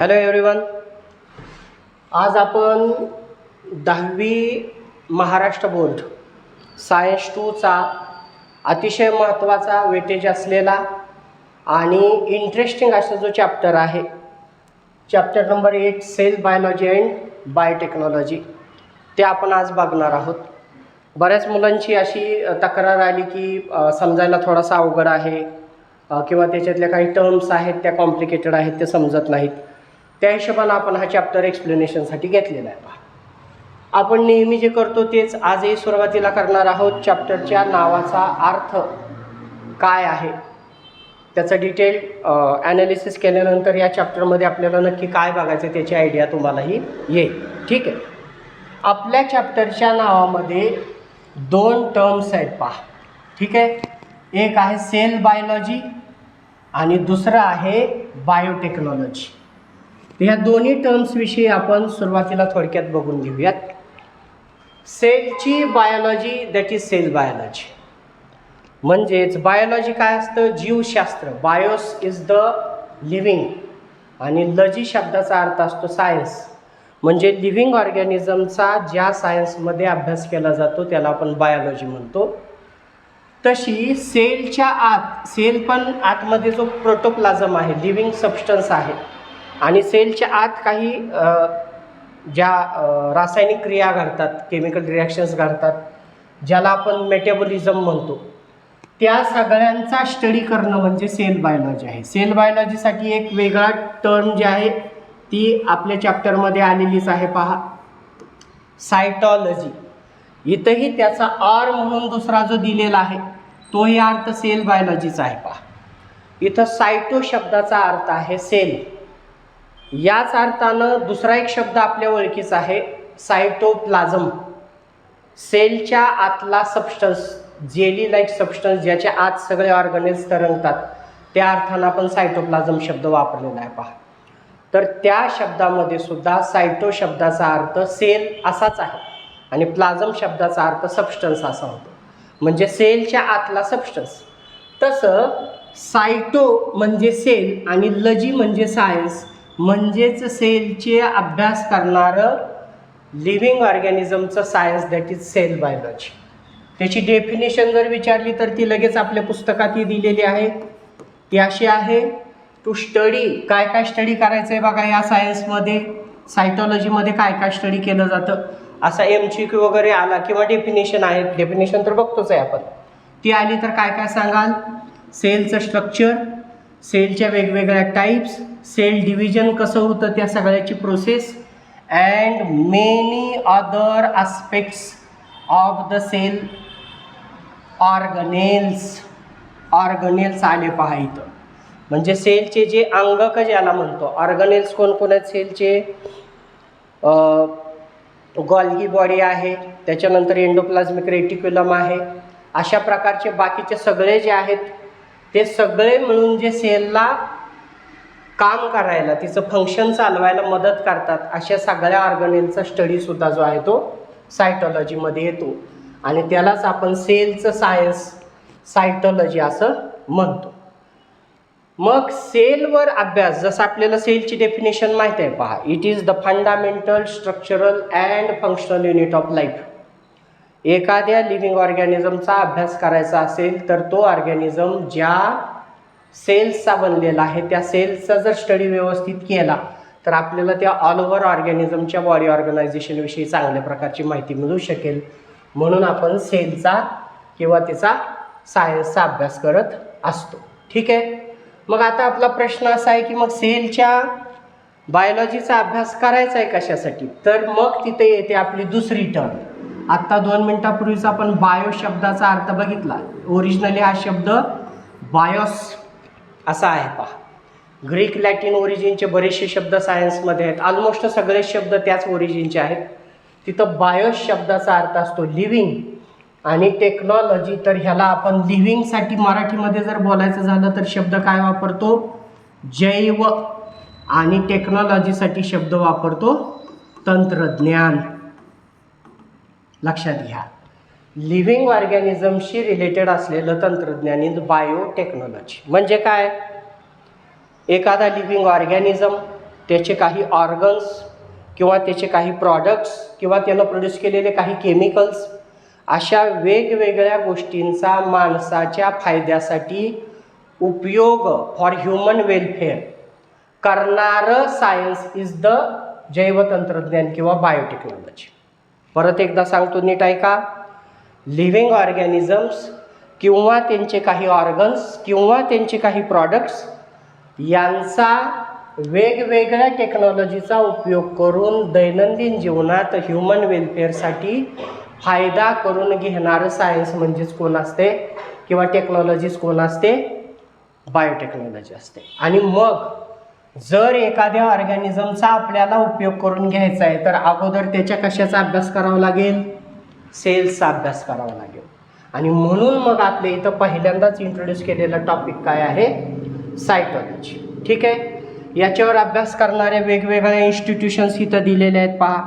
Hello everyone. आज आपण 10वी महाराष्ट्र बोर्ड सायन्स 2चा अतिशय महत्त्वाचा वेटेज असलेला आणि इंटरेस्टिंग असा जो चॅप्टर आहे, chapter number 8 cell biology and biotechnology, ते आपण आज बघणार आहोत. बऱ्याच मुलांची अशी तक्रार आली की समजायला थोडासा अवघड आहे किंवा त्याच्यातल्या काही टर्म्स आहेत त्या कॉम्प्लिकेटेड आहेत, ते समजत नाहीत. त्या हिशोबानं आपण हा चॅप्टर एक्सप्लेनेशनसाठी घेतलेला आहे. आपण नेहमी जे करतो तेच आजही सुरुवातीला करणार आहोत. चॅप्टरच्या नावाचा अर्थ काय आहे त्याचं डिटेल ॲनालिसिस केल्यानंतर या चॅप्टरमध्ये आपल्याला नक्की काय बघायचं त्याची आयडिया तुम्हालाही येईल. ठीक आहे. आपल्या चॅप्टरच्या नावामध्ये 2 टर्म्स आहेत पहा. ठीक आहे. एक आहे सेल बायोलॉजी आणि दुसरं आहे बायोटेक्नॉलॉजी. ह्या दोन्ही टर्म्सविषयी आपण सुरुवातीला थोडक्यात बघून घेऊयात. सेलची biology that is cell biology, म्हणजेच बायोलॉजी काय असतं? जीवशास्त्र. बायोस इज द लिव्हिंग आणि लॉजी शब्दाचा अर्थ असतो सायन्स, म्हणजे लिव्हिंग ऑर्गॅनिझमचा ज्या सायन्समध्ये अभ्यास केला जातो त्याला आपण बायोलॉजी म्हणतो. तशी सेलच्या आत, सेल पण आतमध्ये जो प्रोटोप्लाझम आहे, लिव्हिंग सबस्टन्स आहे, आणि सेलच्या आत काही ज्या रासायनिक क्रिया घडतात, केमिकल रिॲक्शन्स घडतात, ज्याला आपण मेटाबॉलिझम म्हणतो, त्या सगळ्यांचा स्टडी करणं म्हणजे सेल बायोलॉजी आहे. सेल बायोलॉजीसाठी एक वेगळा टर्म जी आहे ती आपल्या चॅप्टरमध्ये आलेलीच आहे पहा, सायटॉलॉजी. इथंही त्याचा आर म्हणून दुसरा जो दिलेला आहे तोही अर्थ सेल बायोलॉजीचा आहे पहा. इथं सायटो शब्दाचा अर्थ आहे सेल. याच अर्थानं दुसरा एक शब्द आपल्या ओळखीचा आहे सायटोप्लाझम. सेलच्या आतला सबस्टन्स, जेली लाईक सबस्टन्स, ज्याच्या आत सगळे ऑर्गॅनिल्स तरंगतात, त्या अर्थानं आपण सायटोप्लाझम शब्द वापरलेला आहे पहा. तर त्या शब्दामध्ये सुद्धा सायटो शब्दाचा अर्थ सेल असाच आहे आणि प्लाझम शब्दाचा अर्थ सबस्टन्स असा होतो, म्हणजे सेलच्या आतला सबस्टन्स. तसं सायटो म्हणजे सेल आणि लॉजी म्हणजे सायन्स, म्हणजेच सेलचे अभ्यास करणारं लिव्हिंग ऑर्गॅनिझमचं science that is cell biology. त्याची डेफिनेशन जर विचारली तर ती लगेच आपल्या पुस्तकातही दिलेली आहे. ती अशी आहे, टू स्टडी. काय काय स्टडी करायचं आहे बघा या सायन्समध्ये, सायटॉलॉजीमध्ये काय काय स्टडी केलं जातं, असा MCQ वगैरे आला किंवा डेफिनेशन आहे, डेफिनेशन तर बघतोच आहे आपण, ती आली तर काय काय सांगाल? सेलचं स्ट्रक्चर, सेलच्या वेगवेगळ्या टाईप्स, सेल डिव्हिजन कसं होतं त्या सगळ्याची process, and many other aspects of the cell organelles. Organelles आले पहा इथं, म्हणजे सेलचे जे अंगक ज्याला म्हणतो. ऑर्गनेल्स कोण आहेत सेलचे? गॉल्गी बॉडी आहे, त्याच्यानंतर एंडोप्लाझमिक रेटिक्युलम आहे. अशा प्रकारचे बाकीचे सगळे जे आहेत ते सगळे मिळून जे सेलला काम करायला, तिचं फंक्शन चालवायला मदत करतात, अशा सगळ्या ऑर्गनेलचा स्टडीसुद्धा जो आहे तो सायटॉलॉजीमध्ये येतो आणि त्यालाच आपण सेलचं सायन्स, सायटॉलॉजी असं म्हणतो. मग सेलवर अभ्यास, जसं आपल्याला सेलची डेफिनेशन माहीत आहे पहा, it is the fundamental structural and functional unit of life. एखाद्या लिव्हिंग ऑर्गॅनिझमचा अभ्यास करायचा असेल तर तो ऑर्गॅनिझम ज्या सेल्सचा बनलेला आहे त्या सेल्सचा जर स्टडी व्यवस्थित केला तर आपल्याला त्या ऑल ओव्हर ऑर्गॅनिझमच्या बॉडी ऑर्गनायझेशनविषयी चांगल्या प्रकारची माहिती मिळू शकेल. म्हणून आपण सेलचा किंवा तिचा सायन्सचा अभ्यास करत असतो. ठीक आहे. मग आता आपला प्रश्न असा आहे की मग सेलच्या बायोलॉजीचा अभ्यास करायचा आहे कशासाठी? तर मग तिथे येते आपली दुसरी टर्म. आत्ता 2 मिनिटापूर्वीच आपण बायो शब्दाचा अर्थ बघितला. ओरिजिनली हा शब्द बायोस असा आहे पहा. ग्रीक लॅटिन ओरिजिनचे बरेचसे शब्द सायन्समध्ये आहेत, ऑलमोस्ट सगळे शब्द त्याच ओरिजिनचे आहेत. तिथं बायोस शब्दाचा अर्थ असतो लिव्हिंग, आणि टेक्नॉलॉजी, तर ह्याला आपण लिव्हिंगसाठी मराठीमध्ये जर बोलायचं झालं तर शब्द काय वापरतो? जैव. आणि टेक्नॉलॉजीसाठी शब्द वापरतो तंत्रज्ञान. लक्षात घ्या, लिव्हिंग ऑर्गॅनिझमशी रिलेटेड असलेलं तंत्रज्ञान इज बायोटेक्नॉलॉजी. म्हणजे काय? एखादा लिव्हिंग ऑर्गॅनिझम त्याचे काही ऑर्गन्स किंवा त्याचे काही प्रॉडक्ट्स किंवा त्यानं प्रोड्यूस केलेले काही केमिकल्स, अशा वेगवेगळ्या गोष्टींचा माणसाच्या फायद्यासाठी उपयोग फॉर ह्युमन वेलफेअर करणारं सायन्स इज द जैवतंत्रज्ञान किंवा बायोटेक्नॉलॉजी. परत एकदा सांगतो, नीट ऐका. लिव्हिंग ऑर्गॅनिझम्स किंवा त्यांचे काही ऑर्गन्स किंवा त्यांचे काही प्रॉडक्ट्स यांचा वेगवेगळ्या टेक्नॉलॉजीचा उपयोग करून दैनंदिन जीवनात ह्युमन वेलफेअरसाठी फायदा करून घेणारं सायन्स म्हणजेच कोण असते किंवा टेक्नॉलॉजीज कोण असते? बायोटेक्नॉलॉजी असते. आणि मग जर एखाद्या ऑर्गॅनिझमचा आपल्याला उपयोग करून घ्यायचा आहे तर अगोदर त्याच्या कशाचा अभ्यास करावा लागेल? सेल्सचा अभ्यास करावा लागेल. आणि म्हणून मग आपल्या इथं पहिल्यांदाच इंट्रोड्यूस केलेला टॉपिक काय आहे? सायटॉलॉजी. ठीक आहे. याच्यावर अभ्यास करणाऱ्या वेगवेगळ्या इन्स्टिट्यूशन्स इथं दिलेल्या आहेत पहा.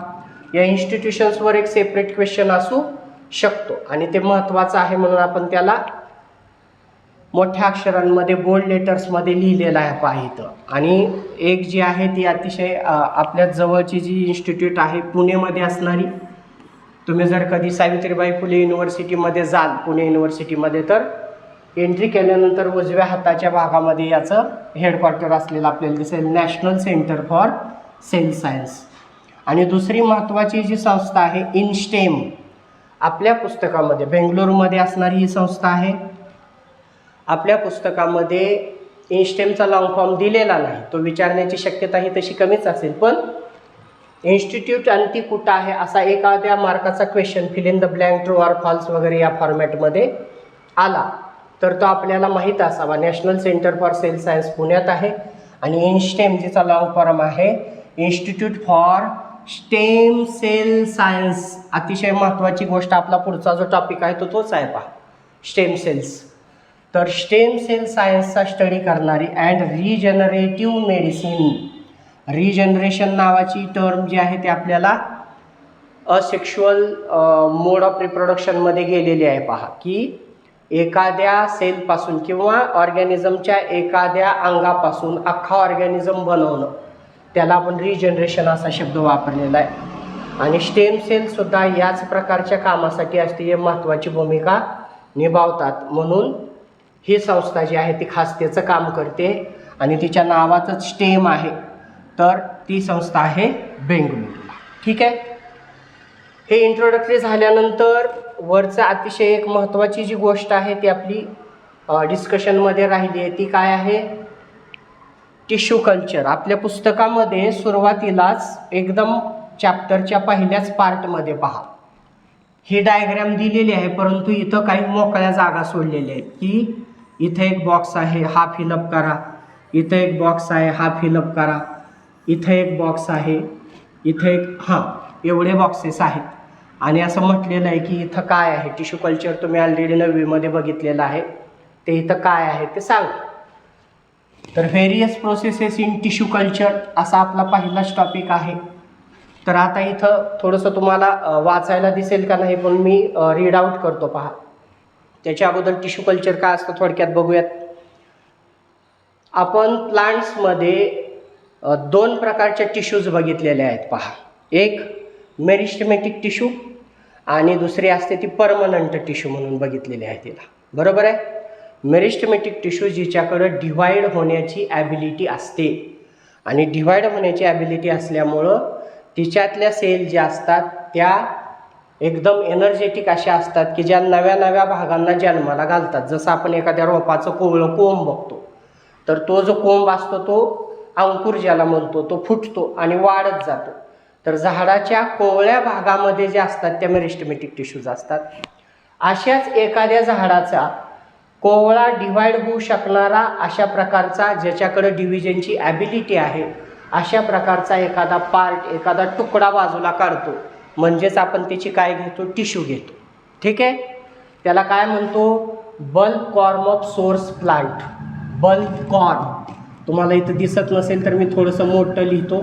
या इन्स्टिट्यूशन्सवर एक सेपरेट क्वेश्चन असू शकतो आणि ते महत्त्वाचं आहे म्हणून आपण त्याला मोठ्या अक्षरांमध्ये बोल्ड लेटर्समध्ये लिहिलेलं आहे पहा इथं. आणि एक जी आहे ती अतिशय आपल्या जवळची जी इन्स्टिट्यूट आहे पुणेमध्ये असणारी, तुम्ही जर कधी सावित्रीबाई फुले युनिव्हर्सिटीमध्ये जाल पुणे युनिव्हर्सिटीमध्ये तर एंट्री केल्यानंतर उजव्या हाताच्या भागामध्ये याचं हेडक्वार्टर असलेलं आपल्याला दिसेल, national centre for cell science. आणि दुसरी महत्त्वाची जी संस्था आहे इनस्टेम, आपल्या पुस्तकामध्ये बेंगलोरमध्ये असणारी ही संस्था आहे. आपल्या पुस्तकामध्ये इनस्टेमचा लॉंग फॉर्म दिलेला नाही, तो विचारण्याची शक्यता ही तशी कमीच असेल. पण इन्स्टिट्यूट आणि ती कुठं आहे असा एखाद्या मार्काचा question fill in the blank, true or false वगैरे या फॉर्मॅटमध्ये आला तर तो आपल्याला माहीत असावा. National centre for cell science पुण्यात आहे आणि इनस्टेम जिचा लॉंग फॉर्म आहे institute for stem cell science. अतिशय महत्त्वाची गोष्ट, आपला पुढचा जो टॉपिक आहे तो तोच आहे पहा, स्टेम सेल्स. तर स्टेम सेल सायन्सचा स्टडी करणारी अँड रिजनरेटिव्ह मेडिसिन, रिजनरेशन नावाची टर्म जी आहे ती आपल्याला असेक्शुअल मोड ऑफ रिप्रोडक्शनमध्ये गेलेली आहे पहा, की एखाद्या सेलपासून किंवा ऑर्गॅनिझमच्या एखाद्या अंगापासून अख्खा ऑर्गॅनिझम बनवणं, त्याला आपण रिजनरेशन असा शब्द वापरलेला आहे. आणि स्टेम सेलसुद्धा याच प्रकारच्या कामासाठी असते, महत्त्वाची भूमिका निभावतात. म्हणून ही संस्था जी आहे ती खास त्याचं काम करते आणि तिच्या नावातच स्टेम आहे, तर ती संस्था आहे बेंगळुरूला. ठीक आहे. हे इंट्रोडक्टरी झाल्यानंतर वरचं अतिशय एक महत्त्वाची जी गोष्ट आहे ती आपली डिस्कशनमध्ये राहिली आहे, ती काय आहे? Tissue culture. आपल्या पुस्तकामध्ये सुरुवातीलाच एकदम चॅप्टरच्या पहिल्याच पार्टमध्ये पहा ही डायग्रॅम दिलेली आहे, परंतु इथं काही मोकळ्या जागा सोडलेल्या आहेत, की इथं एक बॉक्स आहे हा फिलअप करा, इथं एक बॉक्स आहे हा फिलअप करा, इथं एक बॉक्स आहे, इथं एक, एवढे बॉक्सेस आहेत. आणि असं म्हटलेलं आहे की इथं काय आहे? टिश्यू कल्चर तुम्ही ऑलरेडी 9वीमध्ये बघितलेलं आहे, ते इथं काय आहे ते सांगा. तर various processes in tissue culture असा आपला पहिलाच टॉपिक आहे. तर आता इथं थोडंसं तुम्हाला वाचायला दिसेल का नाही, पण मी रीड आउट करतो पहा. त्याच्या अगोदर टिश्यू कल्चर काय असतं थोडक्यात बघूयात. आपण प्लांट्समध्ये 2 प्रकारच्या टिश्यूज बघितलेल्या आहेत पहा. एक मेरिस्टेमॅटिक टिश्यू आणि दुसरी असते ती परमनंट टिश्यू म्हणून बघितलेली आहे तिला. बरोबर आहे. मेरिस्टेमॅटिक टिश्यू जिच्याकडं डिव्हाइड होण्याची ॲबिलिटी असते आणि डिव्हाइड होण्याची ॲबिलिटी असल्यामुळं तिच्यातल्या सेल ज्या असतात त्या एकदम एनर्जेटिक अशा असतात की ज्या नव्या नव्या भागांना जन्माला घालतात. जसं आपण एखाद्या रोपाचं कोवळं कोंब बघतो, तर तो जो कोंब असतो तो अंकुर ज्याला म्हणतो, तो फुटतो आणि वाढत जातो. तर झाडाच्या कोवळ्या भागामध्ये जे असतात त्या मेरिस्टेमॅटिक टिश्यूज असतात. अशाच एखाद्या झाडाचा कोवळा डिव्हाइड होऊ शकणारा अशा प्रकारचा, ज्याच्याकडे डिव्हिजनची ॲबिलिटी आहे, अशा प्रकारचा एखादा पार्ट, एखादा तुकडा बाजूला काढतो, म्हणजेच आपण त्याची काय घेतो? टिश्यू घेतो. ठीक आहे. त्याला काय म्हणतो? Bulb corm of source plant. Bulb corm तुम्हाला इथं दिसत नसेल तर मी थोडंसं मोठं लिहितो,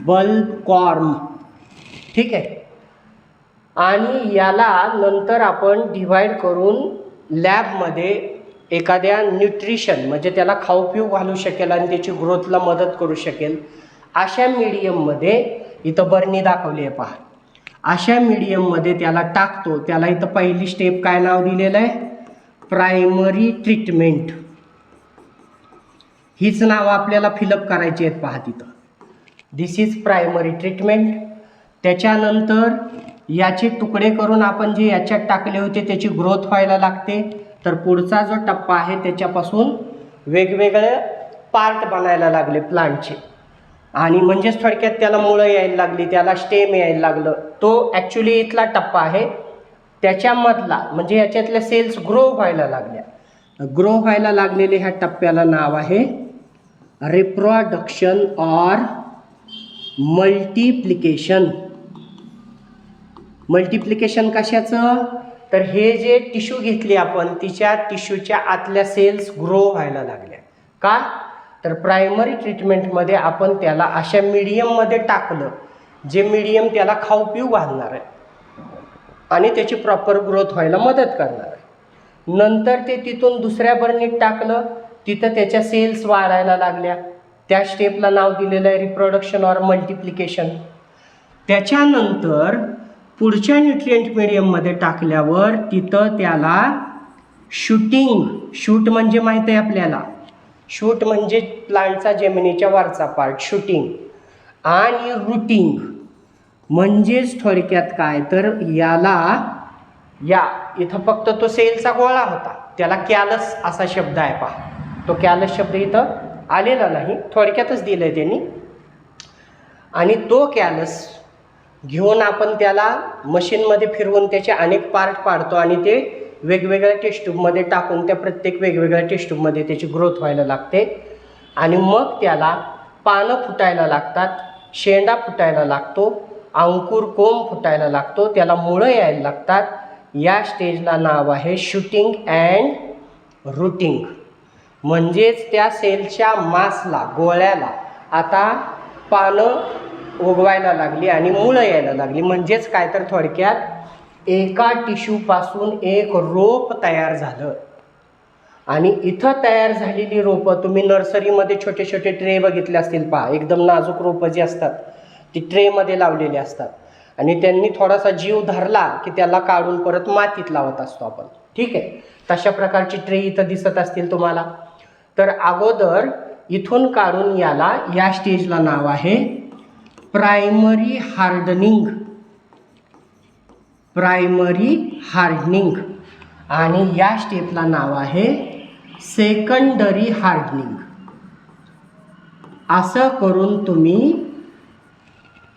बल्ब कॉर्म. ठीक आहे. आणि याला नंतर आपण डिव्हाइड करून लॅबमध्ये एखाद्या न्यूट्रिशन म्हणजे त्याला खाऊ पिऊ घालू शकेल आणि त्याची ग्रोथला मदत करू शकेल अशा मीडियममध्ये इथं बरणी दाखवली आहे पहा, अशा मीडियममध्ये त्याला टाकतो. त्याला इथं पहिली स्टेप काय नाव दिलेलं आहे, प्रायमरी ट्रीटमेंट. हीच नावं आपल्याला फिलअप करायची आहेत पहा तिथं. दिस इज प्रायमरी ट्रीटमेंट. त्याच्यानंतर याचे तुकडे करून आपण जे याच्यात टाकले होते त्याची ग्रोथ व्हायला लागते. तर पुढचा जो टप्पा आहे त्याच्यापासून वेगवेगळे पार्ट बनायला लागले प्लांटचे, आणि म्हणजेच थोडक्यात त्याला मुळं यायला लागली, त्याला स्टेम यायला लागलं. तो ॲक्च्युली इथला टप्पा आहे. त्याच्यामधला म्हणजे याच्यातल्या सेल्स ग्रो व्हायला लागल्या. ग्रो व्हायला लागलेले ह्या टप्प्याला नाव आहे रिप्रोडक्शन ऑर मल्टिप्लिकेशन. मल्टिप्लिकेशन कशाचं, तर हे जे टिश्यू घेतली आपण तिच्या टिश्यूच्या आतल्या सेल्स ग्रो व्हायला लागल्या. का, तर प्रायमरी ट्रीटमेंटमध्ये आपण त्याला अशा मीडियममध्ये टाकलं जे मीडियम त्याला खाऊ पिऊ घालणार आहे आणि त्याची प्रॉपर ग्रोथ व्हायला मदत करणार आहे. नंतर ते तिथून दुसऱ्या बरणीत टाकलं, तिथं त्याच्या सेल्स वाढायला लागल्या. त्या स्टेपला नाव दिलेलं आहे रिप्रोडक्शन ऑर मल्टिप्लिकेशन. त्याच्यानंतर पुढच्या न्यूट्रिएंट मीडियममध्ये टाकल्यावर तिथं त्याला शूटिंग, शूट म्हणजे माहीत आहे आपल्याला, शूट म्हणजे प्लांटचा जमिनीच्या वरचा पार्ट, शूटिंग, आणि रूटिंग म्हणजेच थोडक्यात काय, तर याला या इथं फक्त तो सेलचा गोळा होता, त्याला कॅलस असा शब्द आहे पहा. तो कॅलस शब्द इथं आलेला नाही, थोडक्यातच दिलं आहे त्यांनी. आणि तो कॅलस घेऊन आपण त्याला मशीनमध्ये फिरवून त्याचे अनेक पार्ट पाडतो आणि ते वेगवेगळ्या टेस्ट ट्यूबमध्ये टाकून त्या प्रत्येक वेगवेगळ्या टेस्ट ट्यूबमध्ये त्याची ग्रोथ व्हायला लागते. आणि मग त्याला पानं फुटायला लागतात, शेंडा फुटायला लागतो, अंकुर कोंब फुटायला लागतो, त्याला मुळं यायला लागतात. या स्टेजला नाव आहे शूटिंग अँड रूटिंग. म्हणजेच त्या सेलच्या मासला, गोळ्याला आता पानं उगवायला लागली आणि मुळं यायला लागली. म्हणजेच काय, तर थोडक्यात एका टिश्यूपासून एक रोप तयार झालं. आणि इथं तयार झालेली रोपं तुम्ही नर्सरीमध्ये छोटे छोटे ट्रे बघितले असतील पहा, एकदम नाजूक रोपं जी असतात ती ट्रेमध्ये लावलेली असतात आणि त्यांनी थोडासा जीव धरला की त्याला काढून परत मातीत लावत असतो आपण, ठीक आहे. तशा प्रकारची ट्रे इथं दिसत असतील तुम्हाला. तर अगोदर इथून काढून याला, या स्टेजला नाव आहे प्रायमरी हार्डनिंग. Primary hardening. आणि या स्टेपला नाव आहे सेकंडरी हार्डनिंग. असं करून तुम्ही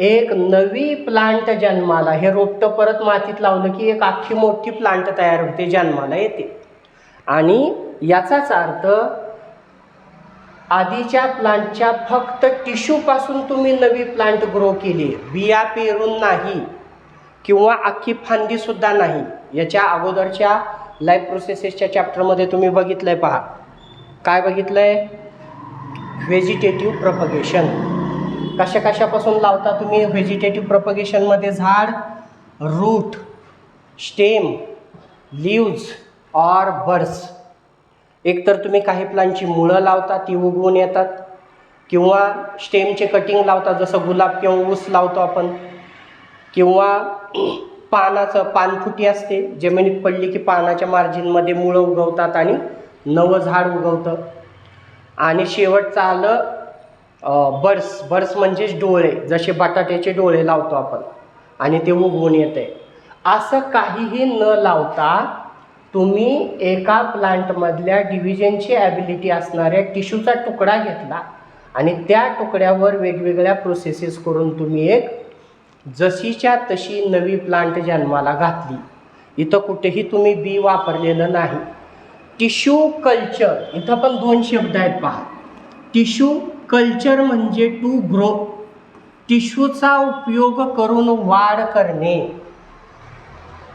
एक नवी प्लांट जन्माला, हे रोपटं परत मातीत लावलं की एक अख्खी मोठी प्लांट तयार होते, जन्माला येते. आणि याचाच अर्थ आधीच्या प्लांटच्या फक्त टिश्यूपासून तुम्ही नवी प्लांट ग्रो केली, बिया पेरून नाही किंवा अख्खी फांदीसुद्धा नाही. याच्या अगोदरच्या लाईफ प्रोसेसेसच्या चॅप्टरमध्ये तुम्ही बघितलं आहे पहा, काय बघितलं आहे, व्हेजिटेटिव्ह प्रॉपगेशन. कशा कशापासून लावता तुम्ही व्हेजिटेटिव्ह प्रॉपगेशनमध्ये, झाड, root, stem, leaves or buds. एकतर तुम्ही काही प्लांटची मुळं लावता, ती उगवून येतात, किंवा स्टेमचे कटिंग लावता, जसं गुलाब किंवा ऊस लावतो आपण, किंवा पानाचं पानफुटी असते, जमिनीत पडली की पानाच्या मार्जिनमध्ये मुळं उगवतात आणि नवं झाड उगवतं. आणि शेवटचं आलं बड्स. बड्स म्हणजेच डोळे, जसे बटाट्याचे डोळे लावतो आपण आणि ते उगवून येते. असं काहीही न लावता तुम्ही एका प्लांटमधल्या डिव्हिजनची ॲबिलिटी असणाऱ्या टिश्यूचा तुकडा घेतला आणि त्या तुकड्यावर वेगवेगळ्या प्रोसेसेस करून तुम्ही एक जशीच्या तशी नवी प्लांट जन्माला घातली. इथं कुठेही तुम्ही बी वापरलेलं नाही. टिश्यू कल्चर, इथं पण दोन शब्द आहेत पहा. टिश्यू कल्चर म्हणजे टू ग्रो, टिश्यूचा उपयोग करून वाढ करणे,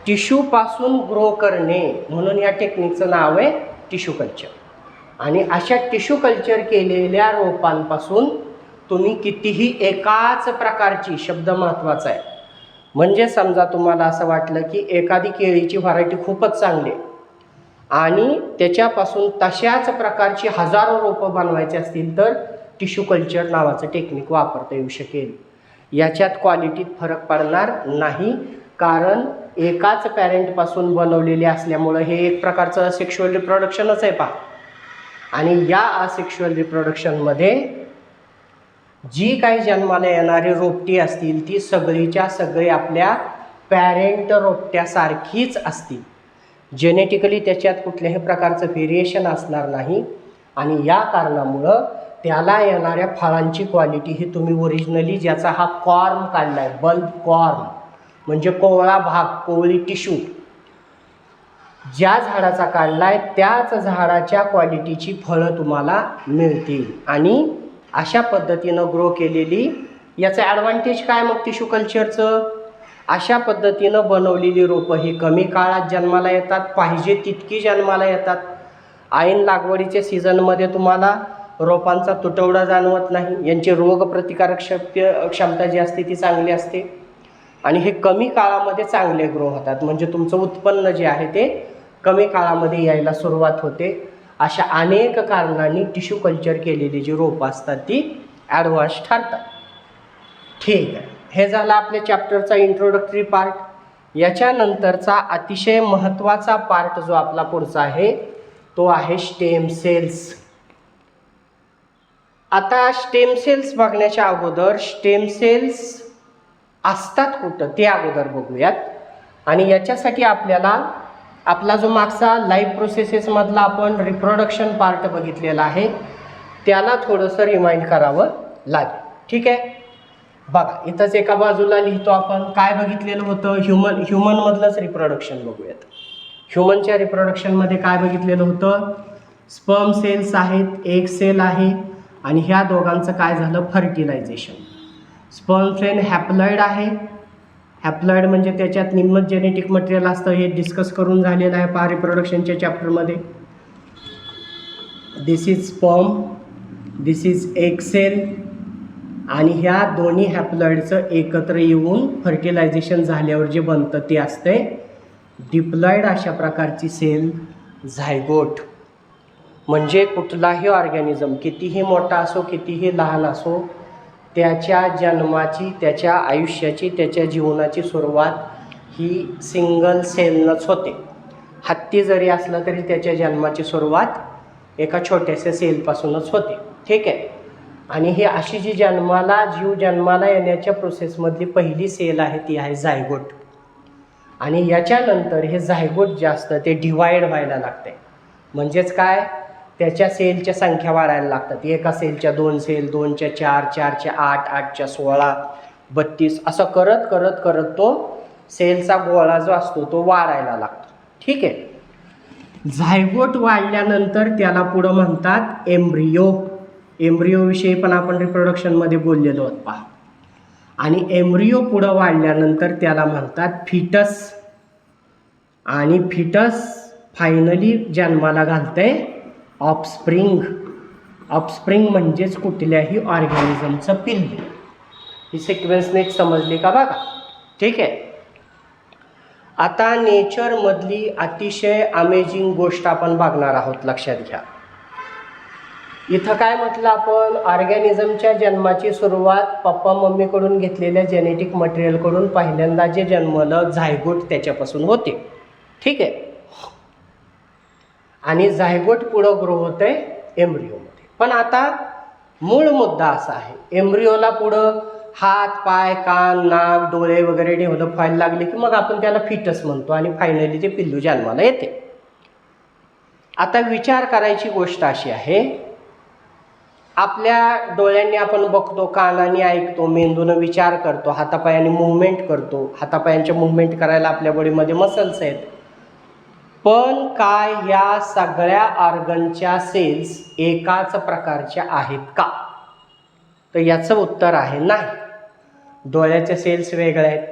टिश्यूपासून ग्रो करणे, म्हणून या टेक्निकचं नाव आहे टिश्यू कल्चर. आणि अशा टिश्यू कल्चर केलेल्या रोपांपासून तुम्ही कितीही एकाच प्रकारची, शब्द महत्त्वाचा आहे, म्हणजे समजा तुम्हाला असं वाटलं की एखादी केळीची व्हरायटी खूपच चांगली आणि त्याच्यापासून तशाच प्रकारची हजारो रोपं बनवायची असतील तर टिश्यू कल्चर नावाचं टेक्निक वापरता येऊ शकेल. याच्यात क्वालिटीत फरक पडणार नाही, कारण एकाच पॅरेंटपासून बनवलेले असल्यामुळं हे एक प्रकारचं असेक्शुअल रिप्रोडक्शनच आहे पहा. आणि या असेक्शुअल रिप्रोडक्शनमध्ये जी काही जन्माला येणारी रोपटी असतील ती सगळीच्या सगळी आपल्या पॅरेंट रोपट्यासारखीच असतील. जेनेटिकली त्याच्यात कुठल्याही प्रकारचं व्हेरिएशन असणार नाही. आणि या कारणामुळं त्याला येणाऱ्या फळांची क्वालिटी ही तुम्ही ओरिजिनली ज्याचा हा कॉर्म काढला आहे, बल्ब कॉर्म म्हणजे कोवळा भाग, कोवळी टिश्यू ज्या झाडाचा काढला आहे त्याच झाडाच्या क्वालिटीची फळं तुम्हाला मिळतील. आणि अशा पद्धतीनं ग्रो केलेली, याचं ॲडव्हान्टेज काय मग टिश्यू कल्चरचं? अशा पद्धतीनं बनवलेली रोपं ही कमी काळात जन्माला येतात, पाहिजे तितकी जन्माला येतात. ऐन लागवडीच्या सीझनमध्ये तुम्हाला रोपांचा तुटवडा जाणवत नाही, यांची रोगप्रतिकारक क्षमता जी असते ती चांगली असते आणि हे कमी काळामध्ये चांगले ग्रो होतात. म्हणजे तुमचं उत्पन्न जे आहे ते कमी काळामध्ये यायला सुरुवात होते. अशा अनेक कारणांनी टिश्यू कल्चर केलेली जी रोपं असतात ती ॲडव्हान्स ठरतात. ठीक आहे, हे झालं आपल्या चॅप्टरचा इंट्रोडक्टरी पार्ट. याच्यानंतरचा अतिशय महत्त्वाचा पार्ट जो आपला पुढचा आहे तो आहे स्टेम सेल्स. आता स्टेम सेल्स बघण्याच्या अगोदर स्टेम सेल्स असतात कुठं ते अगोदर बघूयात. आणि याच्यासाठी आपल्याला आपला जो मागचा लाईफ प्रोसेसेसमधला आपण रिप्रोडक्शन पार्ट बघितलेला आहे त्याला थोडंसं रिमाइंड करावं लागेल. ठीक आहे, बघा इथंच एका बाजूला लिहितो आपण. काय बघितलेलं होतं? ह्युमनमधलंच रिप्रोडक्शन बघूयात. ह्युमनच्या रिप्रोडक्शनमध्ये काय बघितलेलं होतं? स्पर्म सेल्स आहेत, एक सेल आहे आणि ह्या दोघांचं काय झालं? फर्टिलायझेशन. स्पर्म सेल हॅप्लॉइड आहे. हॅप्लॉइड म्हणजे त्याच्यात निम्न जेनेटिक मटेरियल असतं, हे डिस्कस करून झालेलं आहे पहा रिप्रोडक्शनच्या चॅप्टरमध्ये. दिस इज स्पर्म, दिस इज एक सेल आणि ह्या दोन्ही हॅप्लॉइडचं एकत्र येऊन फर्टिलायझेशन झाल्यावर जे बनतं ते असते डिप्लॉइड. अशा प्रकारची सेल झायगोट. म्हणजे कुठलाही ऑर्गॅनिझम कितीही मोठा असो कितीही लहान असो त्याच्या जन्माची, त्याच्या आयुष्याची, त्याच्या जीवनाची सुरुवात ही सिंगल सेलनंच होते. हत्ती जरी असलं तरी त्याच्या जन्माची सुरुवात एका छोट्याशा सेलपासूनच होते. ठीक आहे, आणि ही अशी जी जीव जन्माला येण्याच्या प्रोसेसमधली पहिली सेल आहे ती आहे झायगोट. आणि याच्यानंतर हे झायगोट जे असतं ते डिवाइड व्हायला लागते. म्हणजेच काय? त्याच्या सेलच्या संख्या वाढायला लागतात. एका सेलच्या 2 सेल, 2च्या 4, 4च्या 8, 8च्या 16, 32 असं करत करत करत तो सेलचा गोळा जो असतो तो वाढायला लागतो. ठीक आहे, झायगोट वाढल्यानंतर त्याला पुढं म्हणतात एम्ब्रियो. एम्ब्रियोविषयी पण आपण रिप्रोडक्शनमध्ये बोललेलो आहोत पहा. आणि एम्ब्रियो पुढं वाढल्यानंतर त्याला म्हणतात फिटस. आणि फिटस फायनली जन्माला घालतंय ऑफस्प्रिंग. ऑफस्प्रिंग म्हणजेच कुठल्याही ऑर्गॅनिझमचं पिल्लू. ही सिक्वेन्स नीट समजली का बघा. ठीक आहे, आता नेचरमधली अतिशय अमेझिंग गोष्ट आपण बघणार आहोत. लक्षात घ्या, इथं काय म्हटलं आपण? ऑर्गॅनिझमच्या जन्माची सुरुवात पप्पा मम्मीकडून घेतलेल्या जेनेटिक मटेरियलकडून पहिल्यांदा जे जन्मलं झायगोट त्याच्यापासून होते. ठीक आहे, आणि झायगोट पुढं ग्रो होते एम्ब्रिओमध्ये. पण आता मूळ मुद्दा असा आहे, एम्ब्रिओला पुढं हात, पाय, कान, नाक, डोळे वगैरे डेव्हलप व्हायला लागले की मग आपण त्याला फिटस म्हणतो आणि फायनली ते पिल्लू जन्माला येते. आता विचार करायची गोष्ट अशी आहे, आपल्या डोळ्यांनी आपण बघतो, कानाने ऐकतो, मेंदूनं विचार करतो, हातापायाने मूवमेंट करतो. हातापायांच्या मूवमेंट करायला आपल्या बॉडीमध्ये मसल्स आहेत. पण काय या सगळ्या ऑर्गनच्या सेल्स एकाच प्रकारच्या आहेत का? तर याचं उत्तर आहे नाही. डोळ्याच्या सेल्स वेगळ्या आहेत,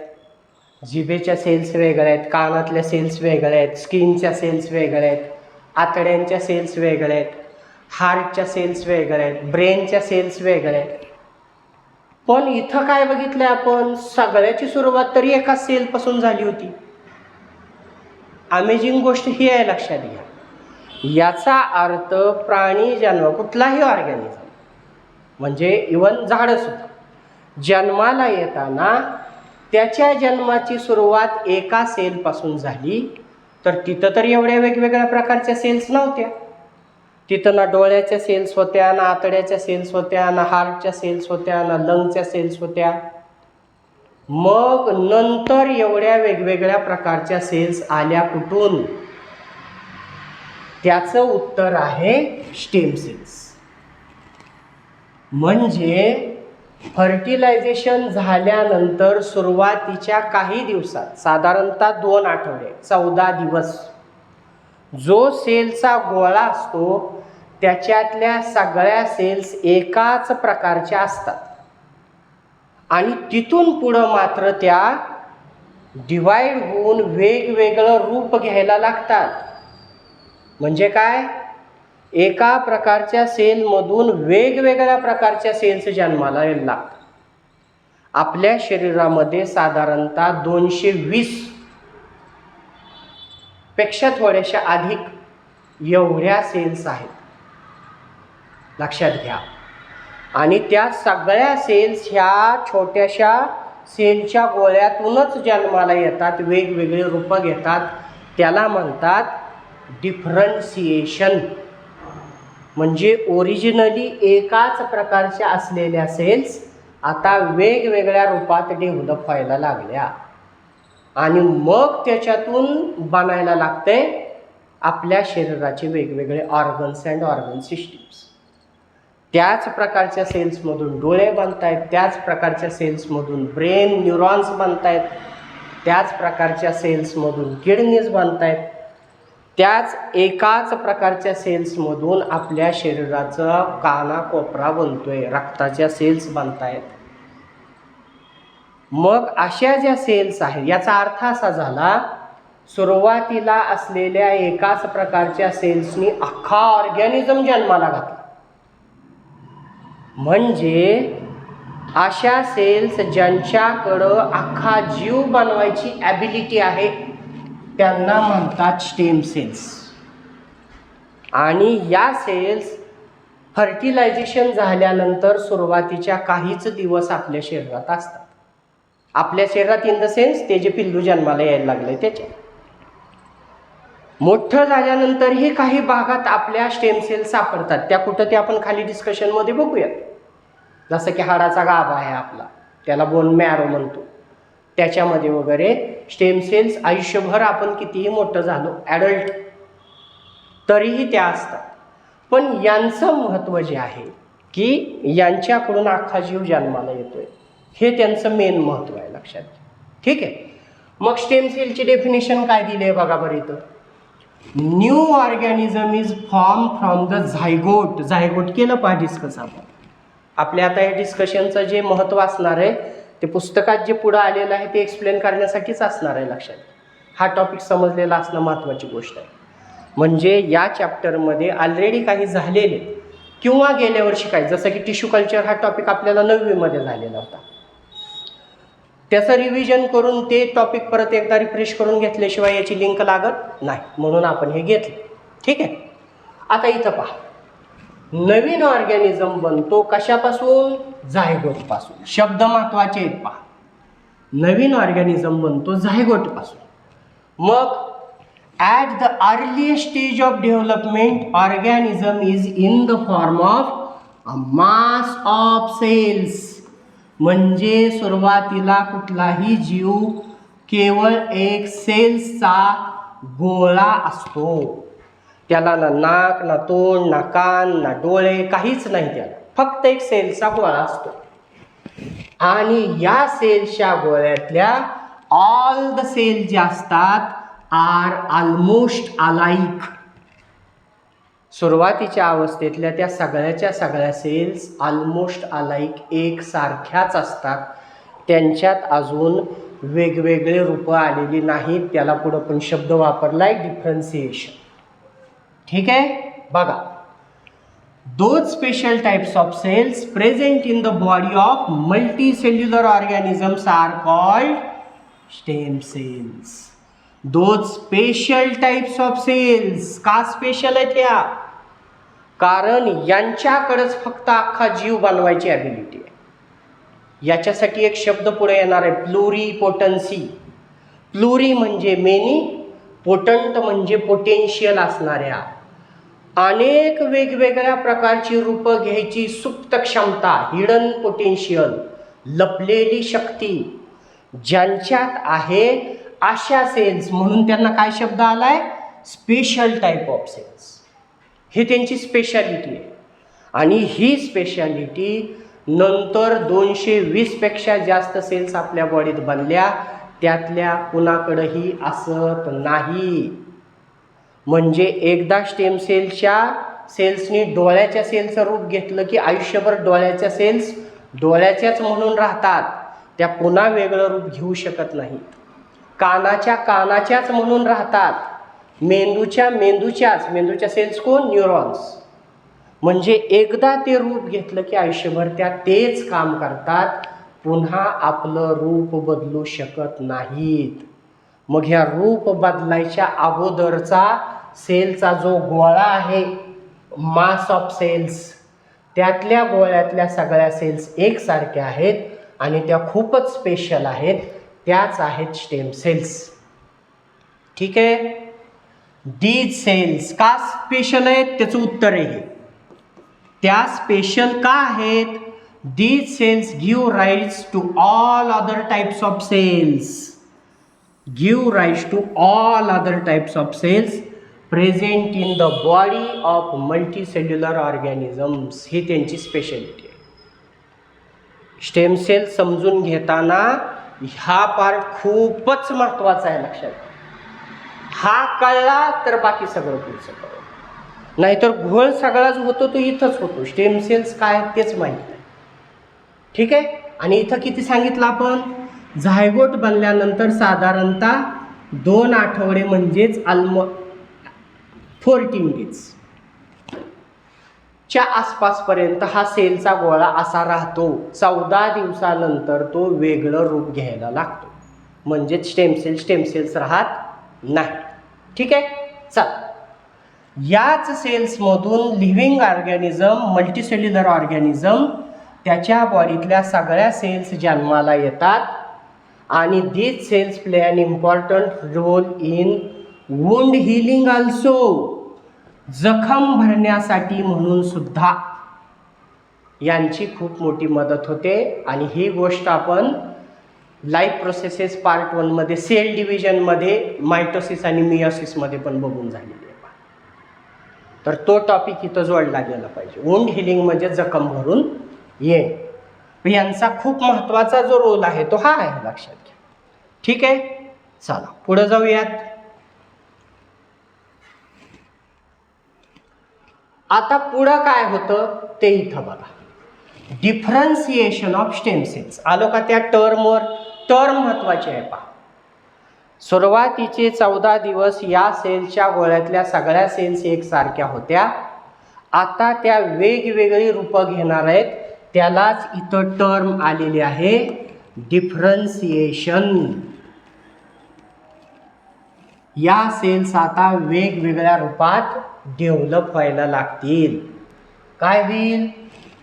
जिभेच्या सेल्स वेगळ्या आहेत, कानातल्या सेल्स वेगळ्या आहेत, स्किनच्या सेल्स वेगळ्या आहेत, आतड्यांच्या सेल्स वेगळ्या आहेत, हार्टच्या सेल्स वेगळ्या आहेत, ब्रेनच्या सेल्स वेगळ्या आहेत. पण इथं काय बघितलं आपण? सगळ्याची सुरुवात तरी एका सेलपासून झाली होती. अमेझिंग गोष्ट ही आहे, लक्षात घ्या. याचा अर्थ प्राणी जन्म कुठलाही ऑर्गॅनिझम म्हणजे इवन झाडंसुद्धा जन्माला येताना त्याच्या जन्माची सुरुवात एका सेलपासून झाली, तर तिथं तर एवढ्या वेगवेगळ्या प्रकारच्या सेल्स नव्हत्या. तिथं ना डोळ्याच्या सेल्स होत्या, ना आतड्याच्या सेल्स होत्या, ना हार्टच्या सेल्स होत्या, ना लंगच्या सेल्स होत्या. मग नंतर एवढ्या वेगवेगळ्या प्रकारच्या सेल्स आल्या कुठून? त्याचं उत्तर आहे स्टेम सेल्स. म्हणजे फर्टिलायझेशन झाल्यानंतर सुरुवातीच्या काही दिवसात, साधारणतः 2 आठवडे 14 दिवस, जो सेलचा गोळा असतो त्याच्यातल्या सगळ्या सेल्स एकाच प्रकारच्या असतात आणि तिथून पुढं मात्र त्या डिवाइड होऊन वेगवेगळं रूप घ्यायला लागतात. म्हणजे काय? एका प्रकारच्या सेलमधून वेगवेगळ्या प्रकारच्या सेल्स जन्माला यायला लागतात. आपल्या शरीरामध्ये साधारणतः 220 पेक्षा थोड्याशा अधिक एवढ्या सेल्स आहेत, लक्षात घ्या. आणि त्या सगळ्या सेल्स ह्या छोट्याशा सेलच्या गोळ्यातूनच जन्माला येतात, वेगवेगळे रूप घेतात. त्याला म्हणतात डिफरन्सिएशन. म्हणजे ओरिजिनली एकाच प्रकारच्या असलेल्या सेल्स आता वेगवेगळ्या रूपात डेव्हलप व्हायला लागल्या आणि मग त्याच्यातून बनायला लागते आपल्या शरीराचे वेगवेगळे ऑर्गन्स अँड ऑर्गन सिस्टीम्स. त्याच प्रकारच्या सेल्समधून डोळे बनत आहेत, त्याच प्रकारच्या सेल्समधून ब्रेन न्यूरॉन्स बनत आहेत, त्याच प्रकारच्या सेल्समधून किडनीज बनत आहेत, त्याच एकाच प्रकारच्या सेल्समधून आपल्या शरीराचा कानाकोपरा बनतोय, रक्ताच्या सेल्स बनत आहेत. मग अशा ज्या सेल्स आहेत, याचा अर्थ असा झाला, सुरुवातीला असलेल्या एकाच प्रकारच्या सेल्सनी अख्खा ऑर्गॅनिझम जन्माला घातला. म्हणजे अशा सेल्स ज्यांच्याकडं अख्खा जीव बनवायची ॲबिलिटी आहे त्यांना म्हणतात स्टेम सेल्स. आणि या सेल्स फर्टिलायझेशन झाल्यानंतर सुरुवातीच्या काहीच दिवस आपल्या शरीरात असतात. आपल्या शरीरात इन द सेन्स ते जे पिल्लू जन्माला यायला लागले त्याच्या. मोठं झाल्यानंतरही काही भागात आपल्या स्टेम सेल्स सापडतात. त्या कुठं ते आपण खाली डिस्कशनमध्ये बघूयात. जसं की हाडाचा गाभा आहे आपला, त्याला बोन मॅरो म्हणतो, त्याच्यामध्ये वगैरे स्टेम सेल्स आयुष्यभर आपण कितीही मोठं झालो ॲडल्ट तरीही त्या असतात. पण यांचं महत्त्व जे आहे की यांच्याकडून अख्खा जीव जन्माला येतोय, हे त्यांचं मेन महत्त्व आहे, लक्षात घ्या. ठीक आहे. मग स्टेम सेलची डेफिनेशन काय दिली आहे बघा बरं इथं. New organism is form from the zygote. Zygote केलं पाहिजे डिस्कस आपण. आपल्या आता हे डिस्कशनचं जे महत्त्व असणार आहे ते पुस्तकात जे पुढं आलेलं आहे ते एक्सप्लेन करण्यासाठीच असणार आहे, लक्षात. हा टॉपिक समजलेला असणं महत्त्वाची गोष्ट आहे. म्हणजे या चॅप्टरमध्ये ऑलरेडी काही झालेले किंवा गेल्या वर्षी काही, जसं की टिश्यू कल्चर हा टॉपिक आपल्याला 9वी झालेला होता, त्याचं रिव्हिजन करून ते टॉपिक परत एकदा रिफ्रेश करून घेतल्याशिवाय याची लिंक लागत नाही, म्हणून आपण हे घेतलं. ठीक आहे. आता इथं पहा, नवीन ऑर्गॅनिझम बनतो कशापासून? झायगोटपासून. शब्द महत्त्वाचे आहेत पहा. नवीन ऑर्गॅनिझम बनतो झायगोटपासून. मग at the earliest stage of development organism is in the form of a mass of cells. म्हणजे सुरुवातीला कुठलाही जीव केवळ एक सेल्सचा गोळा असतो. त्याला ना नाक, ना तोंड, ना कान, ना डोळे, काहीच नाही त्याला, फक्त एक सेल्सचा गोळा असतो. आणि या सेल्सच्या गोळ्यातल्या ऑल द सेल जे असतात आर ऑलमोस्ट अलाइक. सुरुवातीच्या अवस्थेतल्या त्या सगळ्याच्या सगळ्या सेल्स ऑलमोस्ट अलाइक, एकसारख्याच असतात. त्यांच्यात अजून वेगवेगळे रूपं आलेली नाहीत. त्याला पुढं पण शब्द वापरलाय डिफरन्सिएशन. ठीक आहे. बघा, those special types of cells present in the body of multicellular organisms are called stem cells. Those special types of cells. का स्पेशल आहेत या? कारण यांच्याकडेच फक्त अख्खा जीव बनवायची ॲबिलिटी आहे. याच्यासाठी एक शब्द पुढे येणार आहे, प्लुरीपोटन्सी. प्लुरी म्हणजे मेनी, पोटंट म्हणजे पोटेन्शियल असणाऱ्या, अनेक वेगवेगळ्या प्रकारची रूपं घ्यायची सुप्त क्षमता, हिडन पोटेन्शियल, लपलेली शक्ती ज्यांच्यात आहे अशा सेल्स, म्हणून त्यांना काय शब्द आलाय, स्पेशल टाईप ऑफ सेल्स. हे त्यांची स्पेशालिटी आहे. आणि ही स्पेशालिटी नंतर 220 पेक्षा जास्त सेल्स आपल्या बॉडीत बनल्या, त्यातल्या कुणाकडेही असत नाही. म्हणजे एकदा स्टेम सेल्सनी डोळ्याच्या सेल्सचं रूप घेतलं की आयुष्यभर डोळ्याच्या सेल्स डोळ्याच्याच म्हणून राहतात, त्या पुन्हा वेगळं रूप घेऊ शकत नाहीत. कानाच्याच म्हणून राहतात, मेंदूच्या सेल्स कोण, न्यूरॉन्स. म्हणजे एकदा ते रूप घेतलं की आयुष्यभर त्या तेच काम करतात, पुन्हा आपलं रूप बदलू शकत नाहीत. मग ह्या रूप बदलायच्या अगोदरचा सेलचा जो गोळा आहे, मास ऑफ सेल्स, त्यातल्या गोळ्यातल्या सगळ्या सेल्स एकसारख्या आहेत आणि त्या खूपच स्पेशल आहेत, त्याच आहेत स्टेम सेल्स. ठीक आहे. दीज सेल्स का स्पेशल आहेत, त्याचं उत्तर आहे त्या स्पेशल का आहेत. These cells give rise to all other types of cells, give rise to all other types of cells present in the body of multicellular organisms. ही त्यांची स्पेशालिटी आहे. स्टेम सेल समजून घेताना हा पार्ट खूपच महत्त्वाचा आहे, लक्षात. हा कळला तर बाकी सगळं पुढचं कळलं, नाहीतर घोळ सगळाच होतो तो इथंच होतो. स्टेम सेल्स काय तेच माहीत नाही. ठीक आहे. आणि इथं किती सांगितलं आपण, झायगोट बनल्यानंतर साधारणतः 2 आठवडे म्हणजेच 14 डेज च्या आसपासपर्यंत हा सेलचा गोळा असा राहतो. 14 दिवसानंतर तो वेगळं रूप घ्यायला लागतो, म्हणजेच स्टेम सेल्स राहत नाही. ठीक आहे. चल, याच सेल्समधून लिव्हिंग ऑर्गॅनिझम, मल्टीसेल्युलर ऑर्गॅनिझम, त्याच्या बॉडीतल्या सगळ्या सेल्स जन्माला येतात आणि these cells play an important role in wound healing also. जखम भरण्यासाठी म्हणून सुद्धा यांची खूप मोठी मदत होते. आणि ही गोष्ट आपण लाईफ प्रोसेसेस पार्ट 1 मध्ये, सेल डिव्हिजनमध्ये, मायटोसिस आणि मियोसिसमध्ये पण बघून झालेली आहे. तर तो टॉपिक इथं जोडला गेला पाहिजे. वुंड हिलिंग म्हणजे जखम भरून येणे. यांचा खूप महत्त्वाचा जो रोल आहे तो हा आहे, लक्षात घ्या. ठीक आहे. चला पुढे जाऊयात. आता पुढं काय होतं ते इथं बघा, डिफरन्सिएशन ऑफ स्टेम सेल्स. आलो का त्या टर्मवर. टर्म महत्त्वाची आहे पहा. सुरुवातीचे 14 दिवस या सेलच्या गोळ्यातल्या सगळ्या सेल्स एकसारख्या होत्या, आता त्या वेगवेगळी रूपं घेणार आहेत, त्यालाच इथं टर्म आलेली आहे, डिफरन्सिएशन. या सेल्स आता वेगवेगळ्या रूपात डेव्हलप व्हायला लागतील. काय होईल,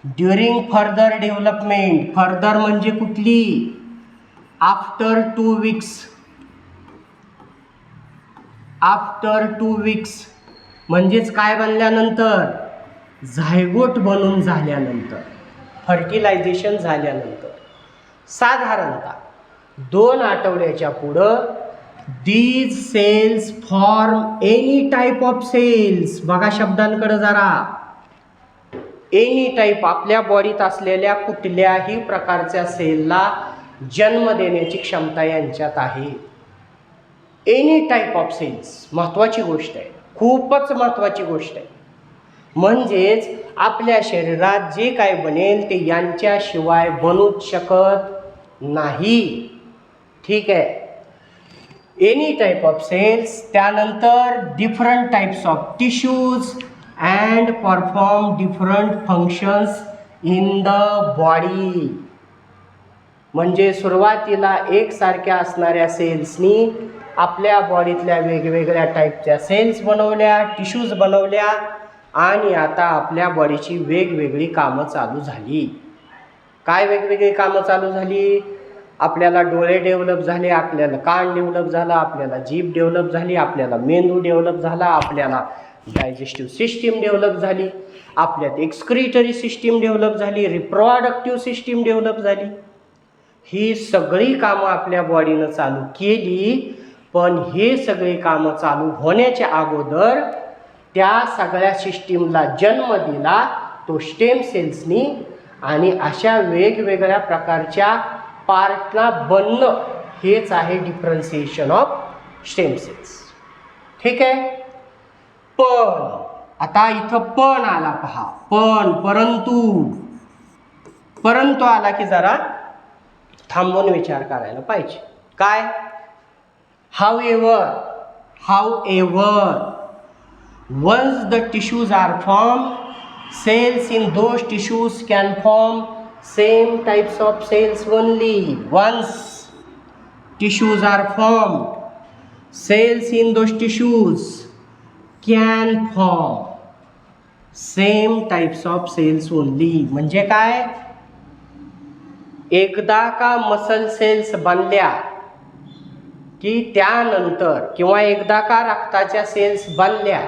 ड्युरिंग फर्दर डेव्हलपमेंट. फर्दर म्हणजे कुठली, आफ्टर 2 वीक्स. आफ्टर 2 वीक्स म्हणजेच काय बनल्यानंतर, झायगोट बनून झाल्यानंतर, फर्टिलायझेशन झाल्यानंतर, साधारणतः 2 आठवड्याच्या पुढं these cells form any type of cells. बघा शब्दांकडे जरा. एनी टाईप, आपल्या बॉडीत असलेल्या कुठल्याही प्रकारच्या सेलला जन्म देण्याची क्षमता यांच्यात आहे. एनी टाईप ऑफ सेल्स महत्त्वाची गोष्ट आहे, खूपच महत्त्वाची गोष्ट आहे. म्हणजेच आपल्या शरीरात जे काय बनेल ते यांच्याशिवाय बनूच शकत नाही. ठीक आहे. Any type of cells. त्यानंतर different types of tissues and perform different functions in the body. म्हणजे सुरुवातीला एकसारख्या असणाऱ्या सेल्सनी आपल्या बॉडीतल्या वेगवेगळ्या टाईपच्या सेल्स बनवल्या, टिश्यूज बनवल्या आणि आता आपल्या बॉडीची वेगवेगळी कामं चालू झाली. काय वेगवेगळी कामं चालू झाली? आपल्याला डोळे डेव्हलप झाले, आपल्याला कान डेव्हलप झाला, आपल्याला जीभ डेव्हलप झाली, आपल्याला मेंदू डेव्हलप झाला, आपल्याला डायजेस्टिव्ह सिस्टीम डेव्हलप झाली, आपल्यात एक्सक्रिटरी सिस्टीम डेव्हलप झाली, रिप्रोडक्टिव्ह सिस्टीम डेव्हलप झाली. ही सगळी कामं आपल्या बॉडीनं चालू केली. पण हे सगळी कामं चालू होण्याच्या अगोदर त्या सगळ्या सिस्टीमला जन्म दिला तो स्टेम सेल्सनी. आणि अशा वेगवेगळ्या प्रकारच्या पार्टला बनणं हेच आहे डिफरन्सिएशन ऑफ स्टेम सेल्स. ठीक आहे. पण आता इथं पण आला पहा. परंतु आला की जरा थांबून विचार करायला पाहिजे. काय? However, once the tissues are formed, cells in those tissues can form same types of cells only. Once tissues are formed, cells in those tissues can form same types of cells only. म्हणजे काय? एकदा का muscle cells बनल्या की त्यानंतर, किंवा एकदा का रक्ताच्या सेल्स बनल्या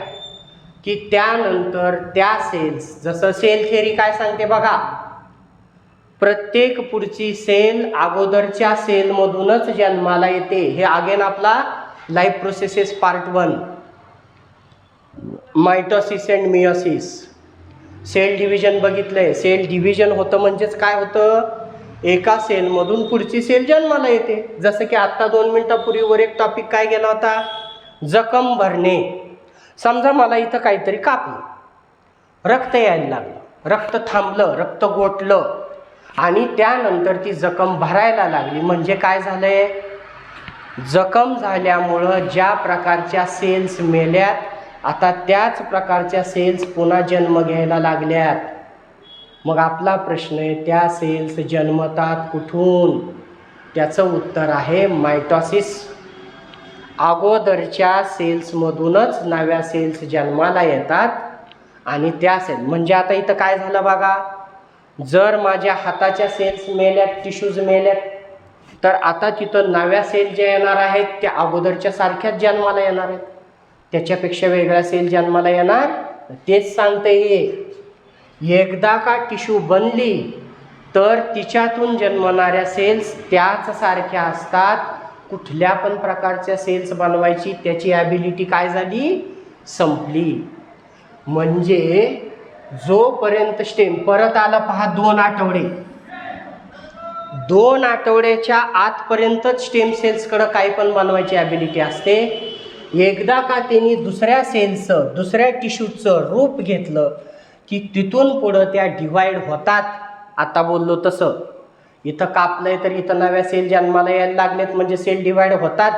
की त्यानंतर त्या सेल्स, जसं सेल थिअरी काय सांगते बघा, प्रत्येक पुढची सेल अगोदरच्या सेलमधूनच जन्माला येते. हे अगेन आपला life processes part 1, mitosis and meiosis. Cell division बघितलंय. सेल डिव्हिजन होतं म्हणजेच काय होतं? एका सेलमधून पुढची सेल जन्माला येते. जसं की आत्ता 2 मिनिटापूर्वीवर एक टॉपिक काय गेला होता? जखम भरणे. समजा मला इथं काहीतरी कापलं, रक्त यायला लागलं, रक्त थांबलं, रक्त गोठलं आणि त्यानंतर ती जखम भरायला लागली. म्हणजे काय झालंय? जखम झाल्यामुळं ज्या प्रकारच्या सेल्स मेल्यात, आता त्याच प्रकारच्या सेल्स पुन्हा जन्म घ्यायला लागल्यात. मग आपला प्रश्न आहे, त्या सेल्स जन्मतात कुठून? त्याचं उत्तर आहे मायटॉसिस. अगोदरच्या सेल्समधूनच नव्या सेल्स जन्माला येतात आणि त्या सेल, म्हणजे आता इथं काय झालं बघा, जर माझ्या हाताच्या सेल्स मेल्यात, टिश्यूज मेल्यात, तर आता तिथं नव्या सेल ज्या येणार आहेत त्या अगोदरच्या सारख्याच जन्माला येणार आहेत. त्याच्यापेक्षा वेगळ्या सेल जन्माला येणार? तेच सांगते हे. एकदा का टिश्यू बनली तर तिच्यातून जन्मणाऱ्या सेल्स त्याच सारख्या असतात. कुठल्या पण प्रकारच्या सेल्स बनवायची त्याची ॲबिलिटी काय झाली? संपली. म्हणजे जोपर्यंत स्टेम परत आला पहा 2 आठवडे, 2 आठवड्याच्या आतपर्यंतच स्टेम सेल्सकडं काही पण बनवायची ॲबिलिटी असते. एकदा का त्यांनी दुसऱ्या सेल्सचं, दुसऱ्या टिश्यूचं रूप घेतलं की तिथून पुढं त्या डिवाईड होतात. आता बोललो तसं, इथं कापलंय तर इथं नव्या सेल जन्माला यायला लागलेत, म्हणजे सेल डिवाईड होतात.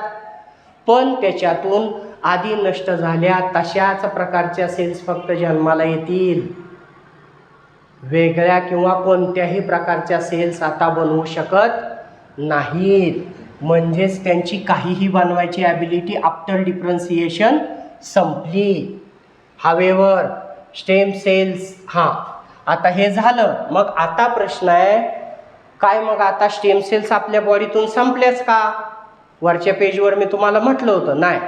पण त्याच्यातून आधी नष्ट झाल्या तशाच प्रकारच्या सेल्स फक्त जन्माला येतील. वेगळ्या किंवा कोणत्याही प्रकारच्या सेल्स आता बनवू शकत नाहीत. म्हणजेच त्यांची काहीही बनवायची ॲबिलिटी आफ्टर डिफरन्सिएशन संपली. हावेवर स्टेम सेल्स, आता हे झालं. मग आता प्रश्न आहे काय? मग आता स्टेम सेल्स आपल्या बॉडीतून संपल्याच का? वरच्या पेजवर मी तुम्हाला म्हटलं होतं, नाही,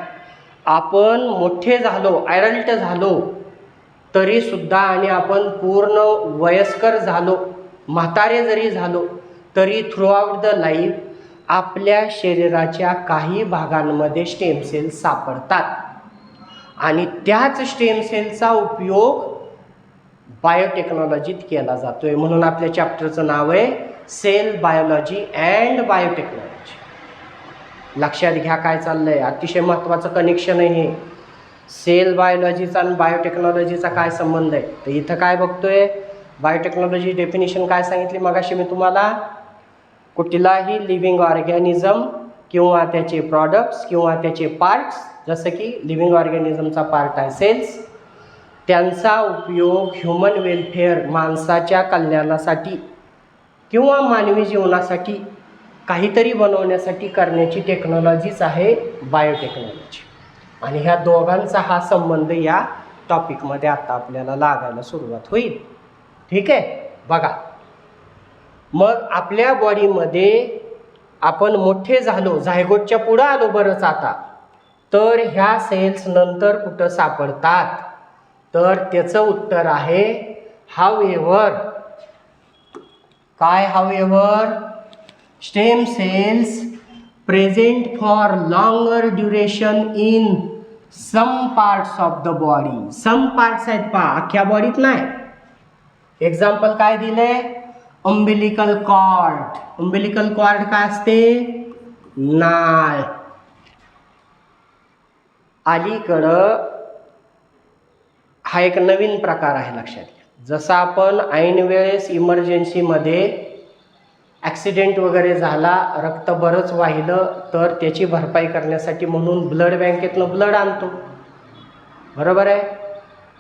आपण मोठे झालो, ॲडल्ट झालो तरीसुद्धा, आणि आपण पूर्ण वयस्कर झालो, म्हातारे जरी झालो तरी थ्रूआउट द लाईफ आपल्या शरीराच्या काही भागांमध्ये स्टेम सेल्स सापडतात. आणि त्याच स्टेम सेलचा उपयोग बायोटेक्नॉलॉजीत केला जातो आहे. म्हणून आपल्या चॅप्टरचं नाव आहे सेल बायोलॉजी अँड बायोटेक्नॉलॉजी. लक्षात घ्या काय चाललं आहे. अतिशय महत्त्वाचं कनेक्शन आहे हे. सेल बायोलॉजीचा आणि बायोटेक्नॉलॉजीचा काय संबंध आहे? तर इथं काय बघतोय, बायोटेक्नॉलॉजी डेफिनेशन काय सांगितली मगाशी मी तुम्हाला? कुठलाही लिव्हिंग ऑर्गॅनिझम किंवा त्याचे प्रॉडक्ट्स किंवा त्याचे पार्ट्स, जसं की लिव्हिंग ऑर्गॅनिझमचा पार्ट आहे सेल्स, त्यांचा उपयोग ह्युमन वेलफेअर, माणसाच्या कल्याणासाठी किंवा मानवी जीवनासाठी काहीतरी बनवण्यासाठी करण्याची टेक्नॉलॉजीच आहे बायोटेक्नॉलॉजी. आणि ह्या दोघांचा हा संबंध या टॉपिकमध्ये आता आपल्याला लागायला सुरुवात होईल. ठीक आहे, बघा. मग आपल्या बॉडीमध्ये आपण मोठे झालो, झायगोटच्या पुढं आलो बरंच आता, तर ह्या सेल्स नंतर कुठं सापडतात? तर त्याचं उत्तर आहे हावेवर. काय हावेवर? Stem cells present for longer duration in some parts of the body. Some parts आहेत पहा, अख्ख्या बॉडीत नाही. एक्झाम्पल काय दिले? Umbilical cord. अम्बिलिकल कॉर्ड काय असते? नाळ. अलीकडं हा एक नवीन प्रकार आहे, लक्षात घ्या. जसं आपण ऐन वेळेस इमर्जन्सीमध्ये ॲक्सिडेंट वगैरे झाला, रक्त बरंच वाहिलं, तर त्याची भरपाई करण्यासाठी म्हणून ब्लड बँकेतनं ब्लड आणतो, बरोबर आहे.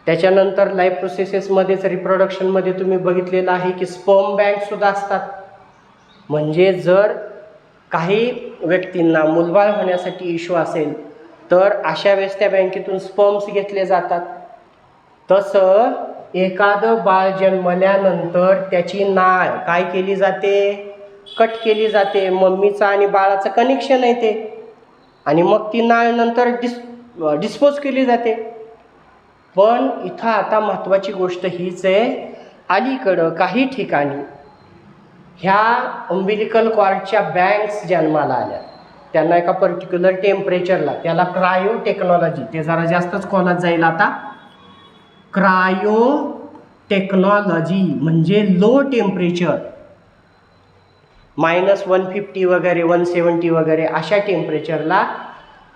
त्याच्यानंतर लाईफ प्रोसेसेसमध्येच रिप्रोडक्शनमध्ये तुम्ही बघितलेलं आहे की स्पर्म बँकसुद्धा असतात. म्हणजे जर काही व्यक्तींना मुलबाळ होण्यासाठी इश्यू असेल तर अशा वेळेस त्या बँकेतून स्पर्म्स घेतले जातात. तसं एखादं बाळ जन्मल्यानंतर त्याची नाळ काय केली जाते? कट केली जाते. मम्मीचं आणि बाळाचं कनेक्शन आहे ते, आणि मग ती नाळ नंतर डिस्पोज केली जाते. पण इथं आता महत्त्वाची गोष्ट हीच आहे, अलीकडं काही ठिकाणी ह्या अम्बिलिकल कॉर्डच्या बँक्स जन्माला आल्या. त्यांना एका पर्टिक्युलर टेम्परेचरला, त्याला क्रायो टेक्नॉलॉजी, ते जरा जास्तच खोलात जाईल आता. क्रायो टेक्नॉलॉजी म्हणजे लो टेम्परेचर, -150 वगैरे 170 वगैरे अशा टेम्परेचरला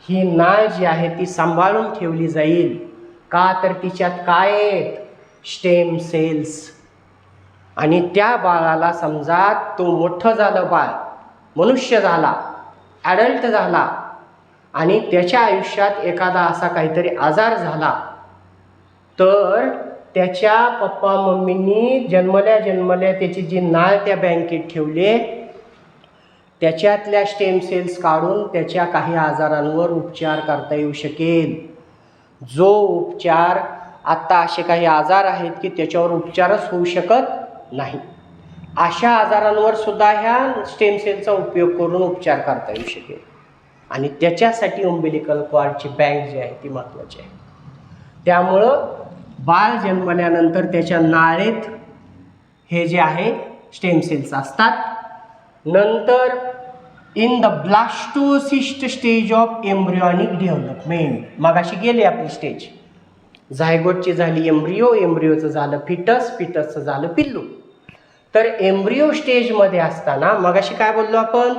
ही नाळ जी आहे ती सांभाळून ठेवली जाईल. का? तर तिच्यात काय आहेत? Stem cells. आणि त्या बाळाला समजा तो मोठं झालं, बाळ मनुष्य झाला, ॲडल्ट झाला, आणि त्याच्या आयुष्यात एखादा असा काहीतरी आजार झाला, तर त्याच्या पप्पा मम्मींनी जन्मल्या त्याची जी नाळ त्या बँकेत ठेवली, त्याच्यातल्या स्टेम सेल्स काढून त्याच्या काही आजारांवर उपचार करता येऊ शकेल. जो उपचार, आत्ता असे काही आजार आहेत की त्याच्यावर उपचारच होऊ शकत नाही, अशा आजारांवर सुद्धा ह्या स्टेम सेलचा उपयोग करून उपचार करता येऊ शकेल. आणि त्याच्यासाठी अम्बिलिकल कॉर्डची बँक जी आहे ती महत्त्वाची आहे. त्यामुळं बाळ जन्मल्यानंतर त्याच्या नाळेत हे जे आहे स्टेम सेल्स असतात. नंतर in the blastocyst stage of embryonic development, मगाशी गेली आपली स्टेज. झायगोटची झाली एम्ब्रियो, एम्ब्रियोचं झालं फिटस, फिटसचं झालं पिल्लू. तर एम्ब्रियो स्टेजमध्ये असताना मगाशी काय बोललो आपण?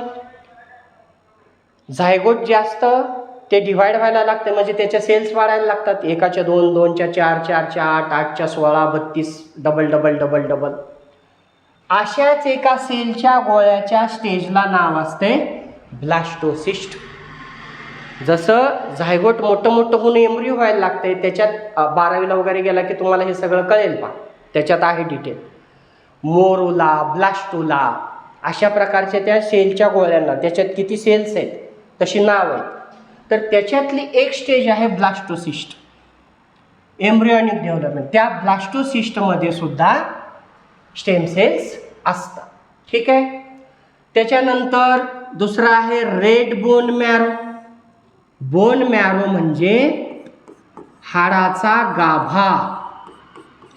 झायगोट जे असतं ते डिव्हाइड व्हायला लागते, म्हणजे त्याच्या सेल्स वाढायला लागतात. 1च्या 2, 2च्या 4, 4च्या 8, 8च्या 16, 32, डबल डबल डबल डबल. अशाच एका सेलच्या गोळ्याच्या स्टेजला नाव असते ब्लास्टोसिस्ट. जसं झायगोट मोठं मोठं होऊन एम्ब्रियो व्हायला लागते, त्याच्यात 12वीला वगैरे गेला की तुम्हाला हे सगळं कळेल पहा, त्याच्यात आहे डिटेल. मोरुला, ब्लास्टुला अशा प्रकारच्या त्या सेलच्या गोळ्यांना, त्याच्यात किती सेल्स आहेत तशी नाव आहेत. तर त्याच्यातली एक स्टेज आहे ब्लास्टोसिस्ट, एम्ब्रियॉनिक डेव्हलपमेंट. त्या ब्लास्टोसिस्टमध्ये सुद्धा स्टेम सेल्स असतात. ठीक आहे. त्याच्यानंतर दुसरा आहे red bone marrow. Bone marrow म्हणजे हाडाचा गाभा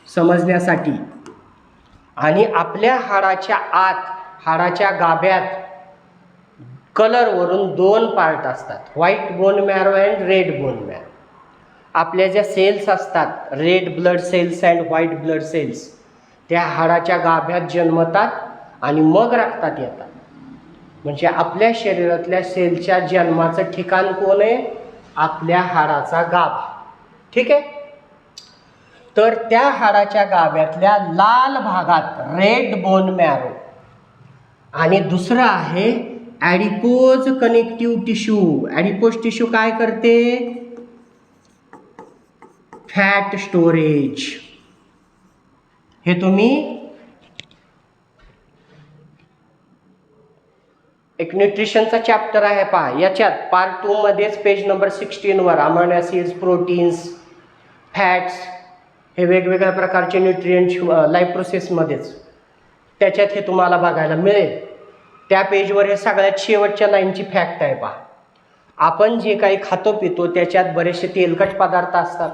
समजण्यासाठी. आणि आपल्या हाडाच्या आत, हाडाच्या गाभ्यात कलरवरून 2 पार्ट असतात, white bone marrow and red bone marrow. आपल्या ज्या सेल्स असतात, red blood cells and white blood cells, त्या हाडाच्या गाभ्यात जन्मतात आणि मग रक्तात येतात. म्हणजे आपल्या शरीरातल्या सेलच्या जन्माचं ठिकाण कोण आहे? आपल्या हाडाचा गाभा. ठीक आहे. तर त्या हाडाच्या गाभ्यातल्या लाल भागात रेड बोन मॅरो. आणि दुसरं आहे ॲडिपोज कनेक्टिव्ह टिश्यू. ॲडिपोज टिश्यू काय करते? Fat storage. हे तुम्ही एक न्यूट्रिशनचा चॅप्टर आहे पहा, याच्यात पार्ट 2 मध्येच पेज नंबर 16 वर अमायनो ॲसिड्स, प्रोटीन्स, फॅट्स, हे वेगवेगळ्या प्रकारचे न्यूट्रिएंट्स लाईफ प्रोसेसमध्येच त्याच्यात हे तुम्हाला बघायला मिळेल. त्या पेजवर हे सगळ्यात शेवटच्या लाईनची फॅक्ट आहे पहा. आपण जे काही खातो पितो त्याच्यात बरेचसे तेलकट पदार्थ असतात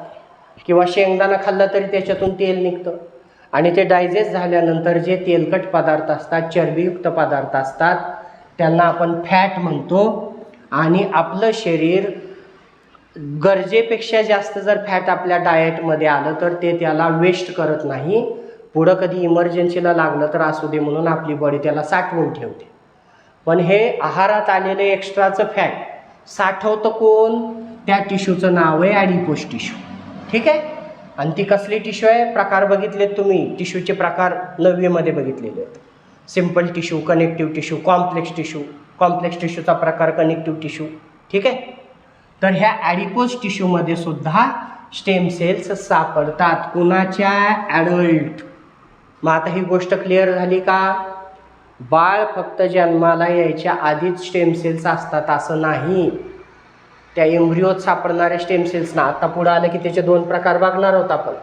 किंवा शेंगदाणा खाल्ला तरी त्याच्यातून तेल निघतं आणि ते डायजेस्ट झाल्यानंतर जे तेलकट पदार्थ असतात, चरबीयुक्त पदार्थ असतात, त्यांना आपण फॅट म्हणतो. आणि आपलं शरीर गरजेपेक्षा जास्त जर फॅट आपल्या डाएटमध्ये आलं तर ते त्याला वेस्ट करत नाही. पुढं कधी इमर्जन्सीला लागलं तर असू दे म्हणून आपली बॉडी त्याला साठवून ठेवते. पण हे आहारात आलेलं एक्स्ट्राचं फॅट साठवतं कोण? त्या टिश्यूचं नाव आहे ॲडिपोस टिश्यू. ठीक आहे. आणि ती कसली टिश्यू आहे? प्रकार बघितलेत तुम्ही, टिश्यूचे प्रकार 9वीमध्ये बघितलेले आहेत. Simple tissue, connective tissue, complex tissue. Complex टिश्यूचा प्रकार कनेक्टिव्ह टिश्यू. ठीक आहे. तर ह्या ॲडिपोस टिश्यूमध्ये सुद्धा स्टेम सेल्स सापडतात. कुणाच्या? ॲडल्ट. मग आता ही गोष्ट क्लिअर झाली का? बाळ फक्त जन्माला यायच्या आधीच स्टेम सेल्स असतात असं नाही. त्या एम्ब्रिओत सापडणाऱ्या स्टेम सेल्सना आता पुढं आलं की त्याचे 2 प्रकार बघणार आहोत आपण.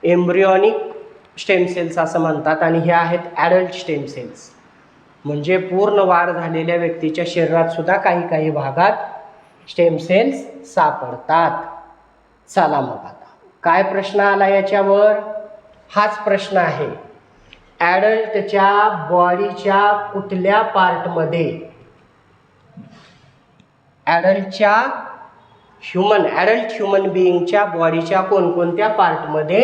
एम्ब्रिओनिक स्टेम सेल्स असं म्हणतात आणि हे आहेत ॲडल्ट स्टेम सेल्स. म्हणजे पूर्ण वाढ झालेल्या व्यक्तीच्या शरीरात सुद्धा काही काही भागात स्टेम सेल्स सापडतात. चला मग आता काय प्रश्न आला याच्यावर? हाच प्रश्न आहे. ॲडल्टच्या बॉडीच्या कुठल्या पार्टमध्ये, ॲडल्ट ह्युमन बिईंगच्या बॉडीच्या कोणकोणत्या पार्टमध्ये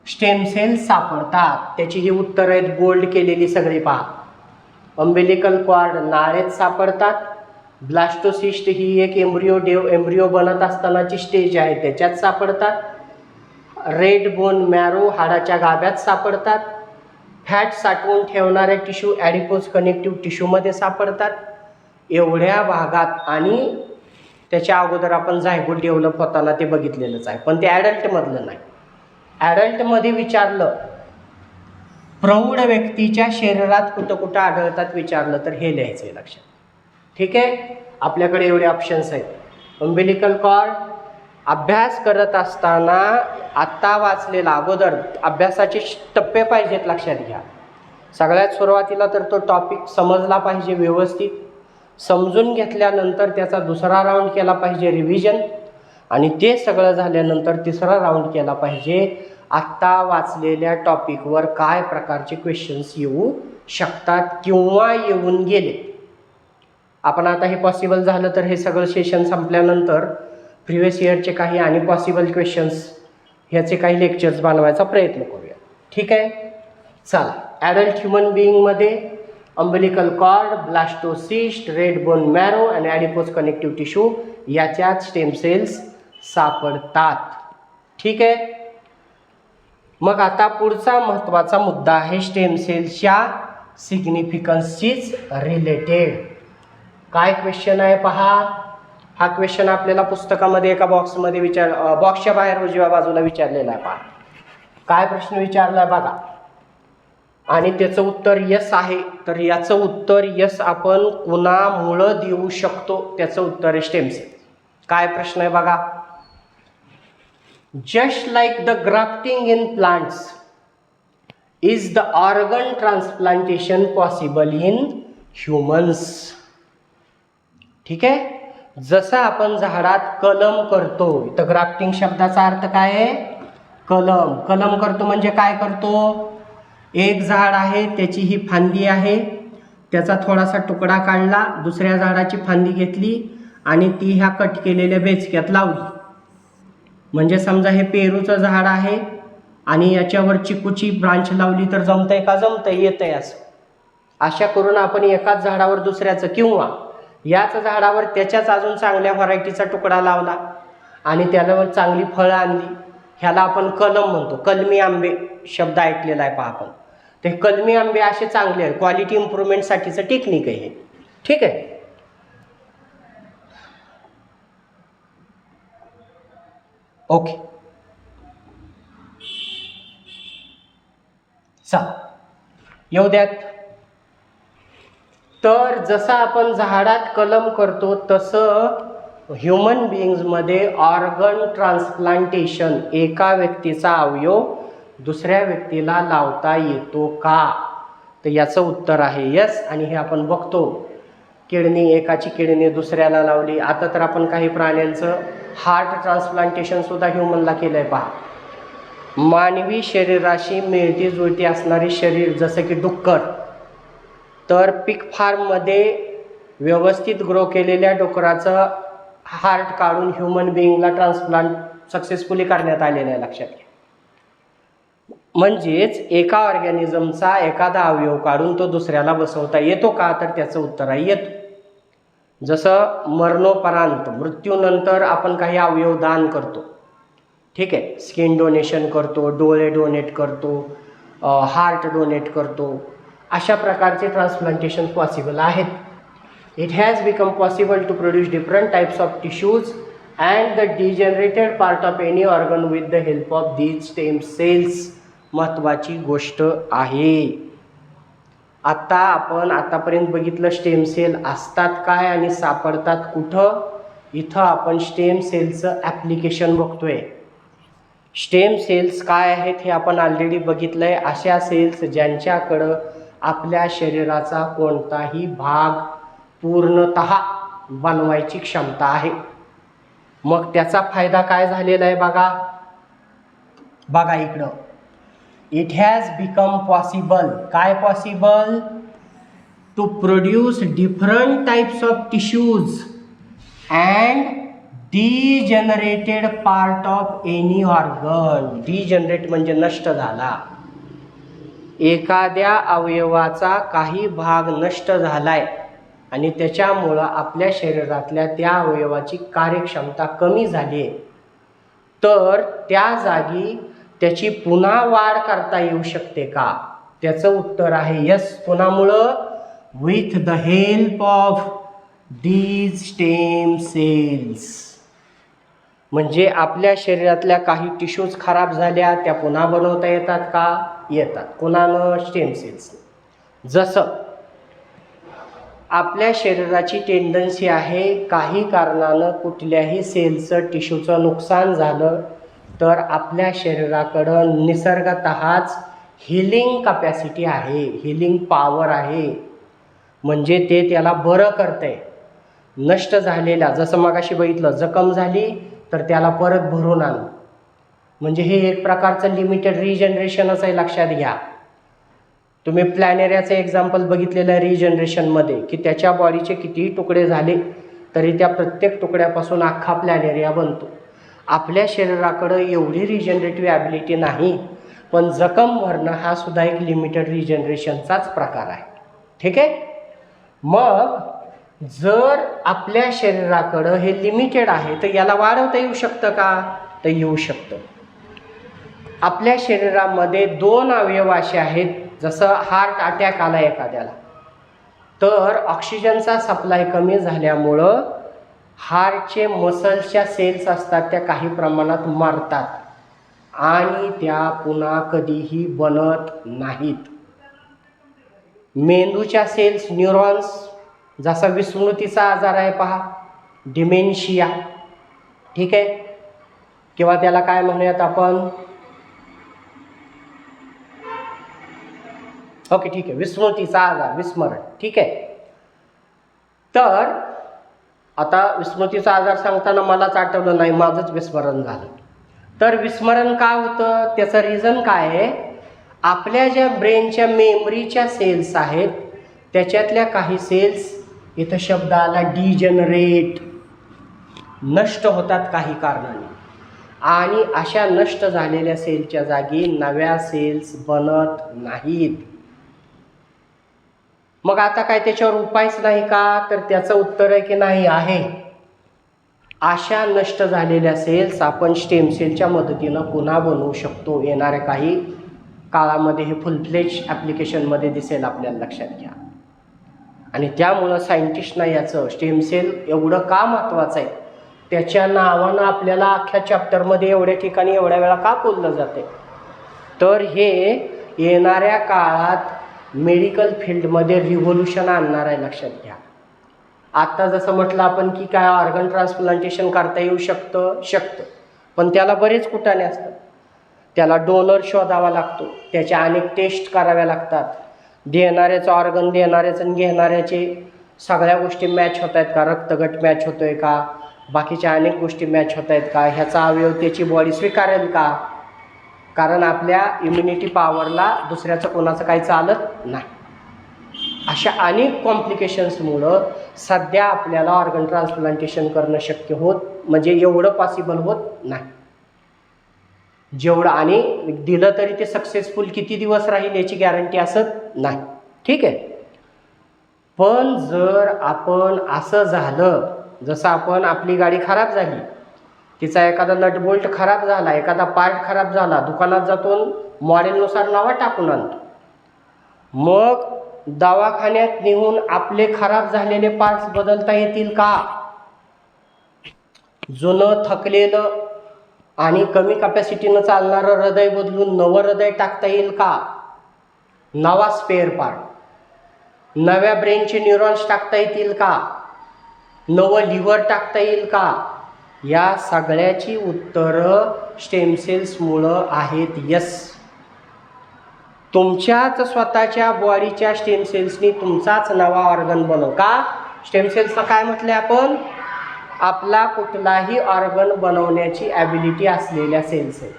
स्टेम सेल्स सापडतात? त्याची ही उत्तर आहेत बोल्ड केलेली सगळी पहा. अम्बिलिकल कॉर्ड नाळेत सापडतात. ब्लास्टोसिस्ट ही एक एम्ब्रिओ बनत असतानाची स्टेज आहे त्याच्यात सापडतात. रेड बोन मॅरो हाडाच्या गाभ्यात सापडतात. फॅट साठवून ठेवणारे टिश्यू ॲडिपोस कनेक्टिव्ह टिश्यूमध्ये सापडतात. एवढ्या भागात आणि त्याच्या अगोदर आपण झायगोट डेव्हलप होताना ते बघितलेलंच आहे, पण ते ॲडल्टमधलं नाही. ॲडल्टमध्ये विचारलं, प्रौढ व्यक्तीच्या शरीरात कुठं कुठं आढळतात विचारलं तर हे लिहायचं आहे लक्षात. ठीक आहे. आपल्याकडे एवढे ऑप्शन्स आहेत. अम्बिलिकल कॉर्ड अभ्यास करत असताना आत्ता वाचलेला, अगोदर अभ्यासाचे टप्पे पाहिजेत लक्षात घ्या. सगळ्यात सुरुवातीला तर तो टॉपिक समजला पाहिजे व्यवस्थित. समजून घेतल्यानंतर त्याचा दुसरा राऊंड केला पाहिजे रिव्हिजन. आणि ते सगळं झाल्यानंतर तिसरा राऊंड केला पाहिजे आत्ता वाचलेल्या टॉपिकवर काय प्रकारचे क्वेश्चन्स येऊ शकतात किंवा येऊन गेले. आपण आता हे पॉसिबल झालं तर हे सगळं सेशन संपल्यानंतर प्रिव्हियस इयरचे काही आणि पॉसिबल क्वेश्चन्स ह्याचे काही लेक्चर्स बनवायचा प्रयत्न करूया. ठीक आहे. चला, ॲडल्ट ह्युमन बिईंगमध्ये umbilical cord, blastocyst, red bone marrow आणि ॲडिपोस कनेक्टिव्ह टिश्यू याच्यात स्टेम सेल्स सापडतात. ठीक आहे. मग आता पुढचा महत्त्वाचा मुद्दा आहे स्टेम सेल्सच्या सिग्निफिकन्सशीच रिलेटेड. काय क्वेश्चन आहे पहा. हा क्वेश्चन आपल्याला पुस्तकामध्ये एका बॉक्समध्ये बॉक्सच्या बाहेर उजव्या बाजूला विचारलेला आहे पहा. काय प्रश्न विचारला आहे बघा. आणि त्याचं उत्तर यस आहे. तर याचं उत्तर यस आपण कुणामुळं देऊ शकतो? त्याचं उत्तर आहे स्टेम सेल. काय प्रश्न आहे बघा. Just like the grafting in plants is the organ transplantation possible in humans. ठीक आहे. जसं आपण झाडात कलम करतो, तर ग्राफ्टिंग शब्दाचा अर्थ काय आहे? कलम. कलम करतो म्हणजे काय करतो? एक झाड आहे, त्याची ही फांदी आहे, त्याचा थोडासा तुकडा काढला, दुसऱ्या झाडाची फांदी घेतली आणि ती ह्या कट केलेल्या बेचक्यात लावली. म्हणजे समजा हे पेरूचं झाड आहे आणि याच्यावर चिकूची ब्रांच लावली तर जमतंय का? जमतंय, येतंय असं. अशा करून आपण एकाच झाडावर दुसऱ्याचं किंवा याच झाडावर त्याच्याच अजून चांगल्या व्हरायटीचा तुकडा लावला आणि त्याच्यावर चांगली फळं आणली. ह्याला आपण कलम म्हणतो. कलमी आंबे शब्द ऐकलेला आहे पहा आपण. ते कलमी आंबे असे चांगले आहे, क्वालिटी इम्प्रूव्हमेंटसाठीचं टेक्निक आहे हे. ठीक आहे. ओके. चला येऊ द्यात. तर जसं आपण झाडात कलम करतो तसं ह्युमन बिईंग्समध्ये ऑर्गन ट्रान्सप्लांटेशन, एका व्यक्तीचा अवयव दुसऱ्या व्यक्तीला लावता येतो का? तर याचं उत्तर आहे यस. आणि हे आपण बघतो, किडनी, एकाची किडनी दुसऱ्याला लावली. आता तर आपण काही प्राण्यांचं हार्ट ट्रान्सप्लांटेशनसुद्धा ह्युमनला केलं आहे पहा. मानवी शरीराशी मिळती जुळती असणारी शरीर जसं की डुक्कर, तर पिग फार्ममध्ये व्यवस्थित ग्रो केलेल्या डुकराचं हार्ट काढून ह्युमन बिईंगला ट्रान्सप्लांट सक्सेसफुली करण्यात आलेलं आहे. लक्षात घ्या. म्हणजेच एका ऑर्गॅनिझमचा एखादा अवयव काढून तो दुसऱ्याला बसवता येतो का? तर त्याचं उत्तर आहे येतो. जसं मरणोपरांत, मृत्यूनंतर आपण काही अवयव दान करतो, ठीक आहे, स्किन डोनेशन करतो, डोळे डोनेट करतो, हार्ट डोनेट करतो, अशा प्रकारचे ट्रान्सप्लांटेशन पॉसिबल आहेत. It has become possible to produce different types of tissues and the degenerated part of any organ with the help of these stem cells. महत्त्वाची गोष्ट आहे. आता आपण आतापर्यंत बघितलं स्टेम सेल असतात काय आणि सापडतात कुठं. इथं आपण स्टेम सेलचं ॲप्लिकेशन बघतोय. स्टेम सेल्स काय आहेत हे आपण ऑलरेडी बघितलं आहे. अशा सेल्स ज्यांच्याकडं आपल्या शरीराचा कोणताही भाग पूर्णतः बनवायची क्षमता आहे. मग त्याचा फायदा काय झालेला आहे बघा इकडं. इट हॅज बिकम पॉसिबल, काय possible? To produce different types of tissues and degenerated part of any organ. Degenerate म्हणजे नष्ट झाला. एखाद्या अवयवाचा काही भाग नष्ट झालाय आणि त्याच्यामुळं आपल्या शरीरातल्या त्या अवयवाची कार्यक्षमता कमी झाली आहे, तर त्या जागी त्याची पुन्हा वाढ करता येऊ शकते का? त्याचं उत्तर आहे यस. कोणामुळं? With the help of these stem cells. म्हणजे आपल्या शरीरातल्या काही टिश्यूज खराब झाल्या, त्या पुन्हा बनवता येतात का? येतात. कोणानं? Stem cells. जसं आपल्या शरीराची टेंडन्सी आहे, काही कारणानं कुठल्याही सेलचं टिश्यूचं नुकसान झालं तर आपल्या शरीराकडं निसर्गतःच हिलिंग कपॅसिटी आहे, हिलिंग पॉवर आहे. म्हणजे ते त्याला बरं करतंय. नष्ट झालेल्या, जसं मगाशी बघितलं, जखम झाली तर त्याला परत भरून आणू. म्हणजे हे एक प्रकारचं लिमिटेड रिजनरेशनच आहे. लक्षात घ्या. तुम्ही प्लॅनेरियाचं एक्झाम्पल बघितलेलं आहे रिजनरेशनमध्ये, की त्याच्या बॉडीचे कितीही तुकडे झाले तरी त्या प्रत्येक तुकड्यापासून अख्खा प्लॅनेरिया बनतो. आपल्या शरीराकडं एवढी रिजनरेटिव्ह ॲबिलिटी नाही, पण जखम भरणं हा सुद्धा एक लिमिटेड रिजनरेशनचाच प्रकार आहे. ठीक आहे. मग जर आपल्या शरीराकडं हे लिमिटेड आहे तर याला वाढवता येऊ शकतं का? तर येऊ शकतं. आपल्या शरीरामध्ये 2 अवयव असे आहेत, जसं हार्ट अटॅक आला एखाद्याला तर ऑक्सिजनचा सप्लाय कमी झाल्यामुळं हार्टचे मसल्सच्या सेल्स असतात त्या काही प्रमाणात मरतात आणि त्या पुन्हा कधीही बनत नाहीत. मेंदूच्या सेल्स, न्यूरॉन्स, जसा विस्मृतीचा आजार आहे पहा, डिमेन्शिया, ठीक आहे, किंवा त्याला काय म्हणूयात आपण, ओके ठीक आहे, विस्मृतीचा आजार, विस्मरण, ठीक आहे. तर आता विस्मृतीचा आजार सांगताना मलाच आठवलं नाही, माझंच विस्मरण झालं. तर विस्मरण का होतं? त्याचं रिझन काय आहे? आपल्या ज्या ब्रेनच्या मेमरीच्या सेल्स आहेत त्याच्यातल्या काही सेल्स, इथं शब्द आला डिजनरेट, नष्ट होतात काही कारणाने, आणि अशा नष्ट झालेल्या सेलच्या जागी नव्या सेल्स बनत नाहीत. मग आता काय त्याच्यावर उपायच नाही का? तर त्याचं उत्तर आहे की नाही, आहे. अशा नष्ट झालेल्या सेल्स आपण स्टेम सेलच्या मदतीनं पुन्हा बनवू शकतो. येणाऱ्या काही काळामध्ये हे फुल फ्लेज ॲप्लिकेशनमध्ये दिसेल, आपल्याला लक्षात घ्या. आणि त्यामुळं सायंटिस्टना याचं स्टेम सेल एवढं का महत्त्वाचं आहे त्याच्या नावानं आपल्याला अख्ख्या चॅप्टरमध्ये एवढ्या ठिकाणी एवढ्या वेळा का बोललं जाते, तर हे येणाऱ्या काळात मेडिकल फील्डमध्ये रिव्होल्यूशन आणणार आहे. लक्षात घ्या. आता जसं म्हटलं आपण की काय ऑर्गन ट्रान्सप्लांटेशन करता येऊ शकतं, पण त्याला बरेच कुटाणे असतात. त्याला डोनर शोधावा लागतो, त्याच्या अनेक टेस्ट कराव्या लागतात, देणाऱ्याचं ऑर्गन देणाऱ्याचं आणि घेणाऱ्याचे सगळ्या गोष्टी मॅच होत आहेत का, रक्तगट मॅच होतो आहे का, बाकीच्या अनेक गोष्टी मॅच होत आहेत का, ह्याचा अवयव त्याची बॉडी स्वीकारेल का, कारण आपल्या इम्युनिटी पॉवरला दुसऱ्याचं कोणाचं काही चालत नाही. अशा अनेक कॉम्प्लिकेशन्समुळं सध्या आपल्याला ऑर्गन ट्रान्सप्लांटेशन करणं शक्य म्हणजे एवढं पॉसिबल होत नाही जेवढं, आणि दिलं तरी ते सक्सेसफुल किती दिवस राहील याची गॅरंटी असत नाही. ठीक आहे. पण जर आपण असं झालं, जसं आपली गाडी खराब झाली, तिचा एखादा नटबोल्ट खराब झाला, एखादा पार्ट खराब झाला, दुकानात जातो मॉडेलनुसार नावा टाकून आणतो, मग दवाखान्यात नेऊन आपले खराब झालेले पार्ट्स बदलता येतील का? जुनं थकलेलं आणि कमी कॅपॅसिटीनं चालणारं हृदय बदलून नवं हृदय टाकता येईल का? नवा स्पेअर पार्ट, नव्या ब्रेनचे न्यूरॉन्स टाकता येतील का? नवं लिव्हर टाकता येईल का? या सगळ्याची उत्तरं स्टेम सेल्समुळं आहेत. यस, तुमच्याच स्वतःच्या बॉडीच्या स्टेम सेल्सनी तुमचाच नवा ऑर्गन बनव का? स्टेम सेल्सला काय म्हटलंय आपण? आपला कुठलाही ऑर्गन बनवण्याची ॲबिलिटी असलेल्या सेल्स आहेत.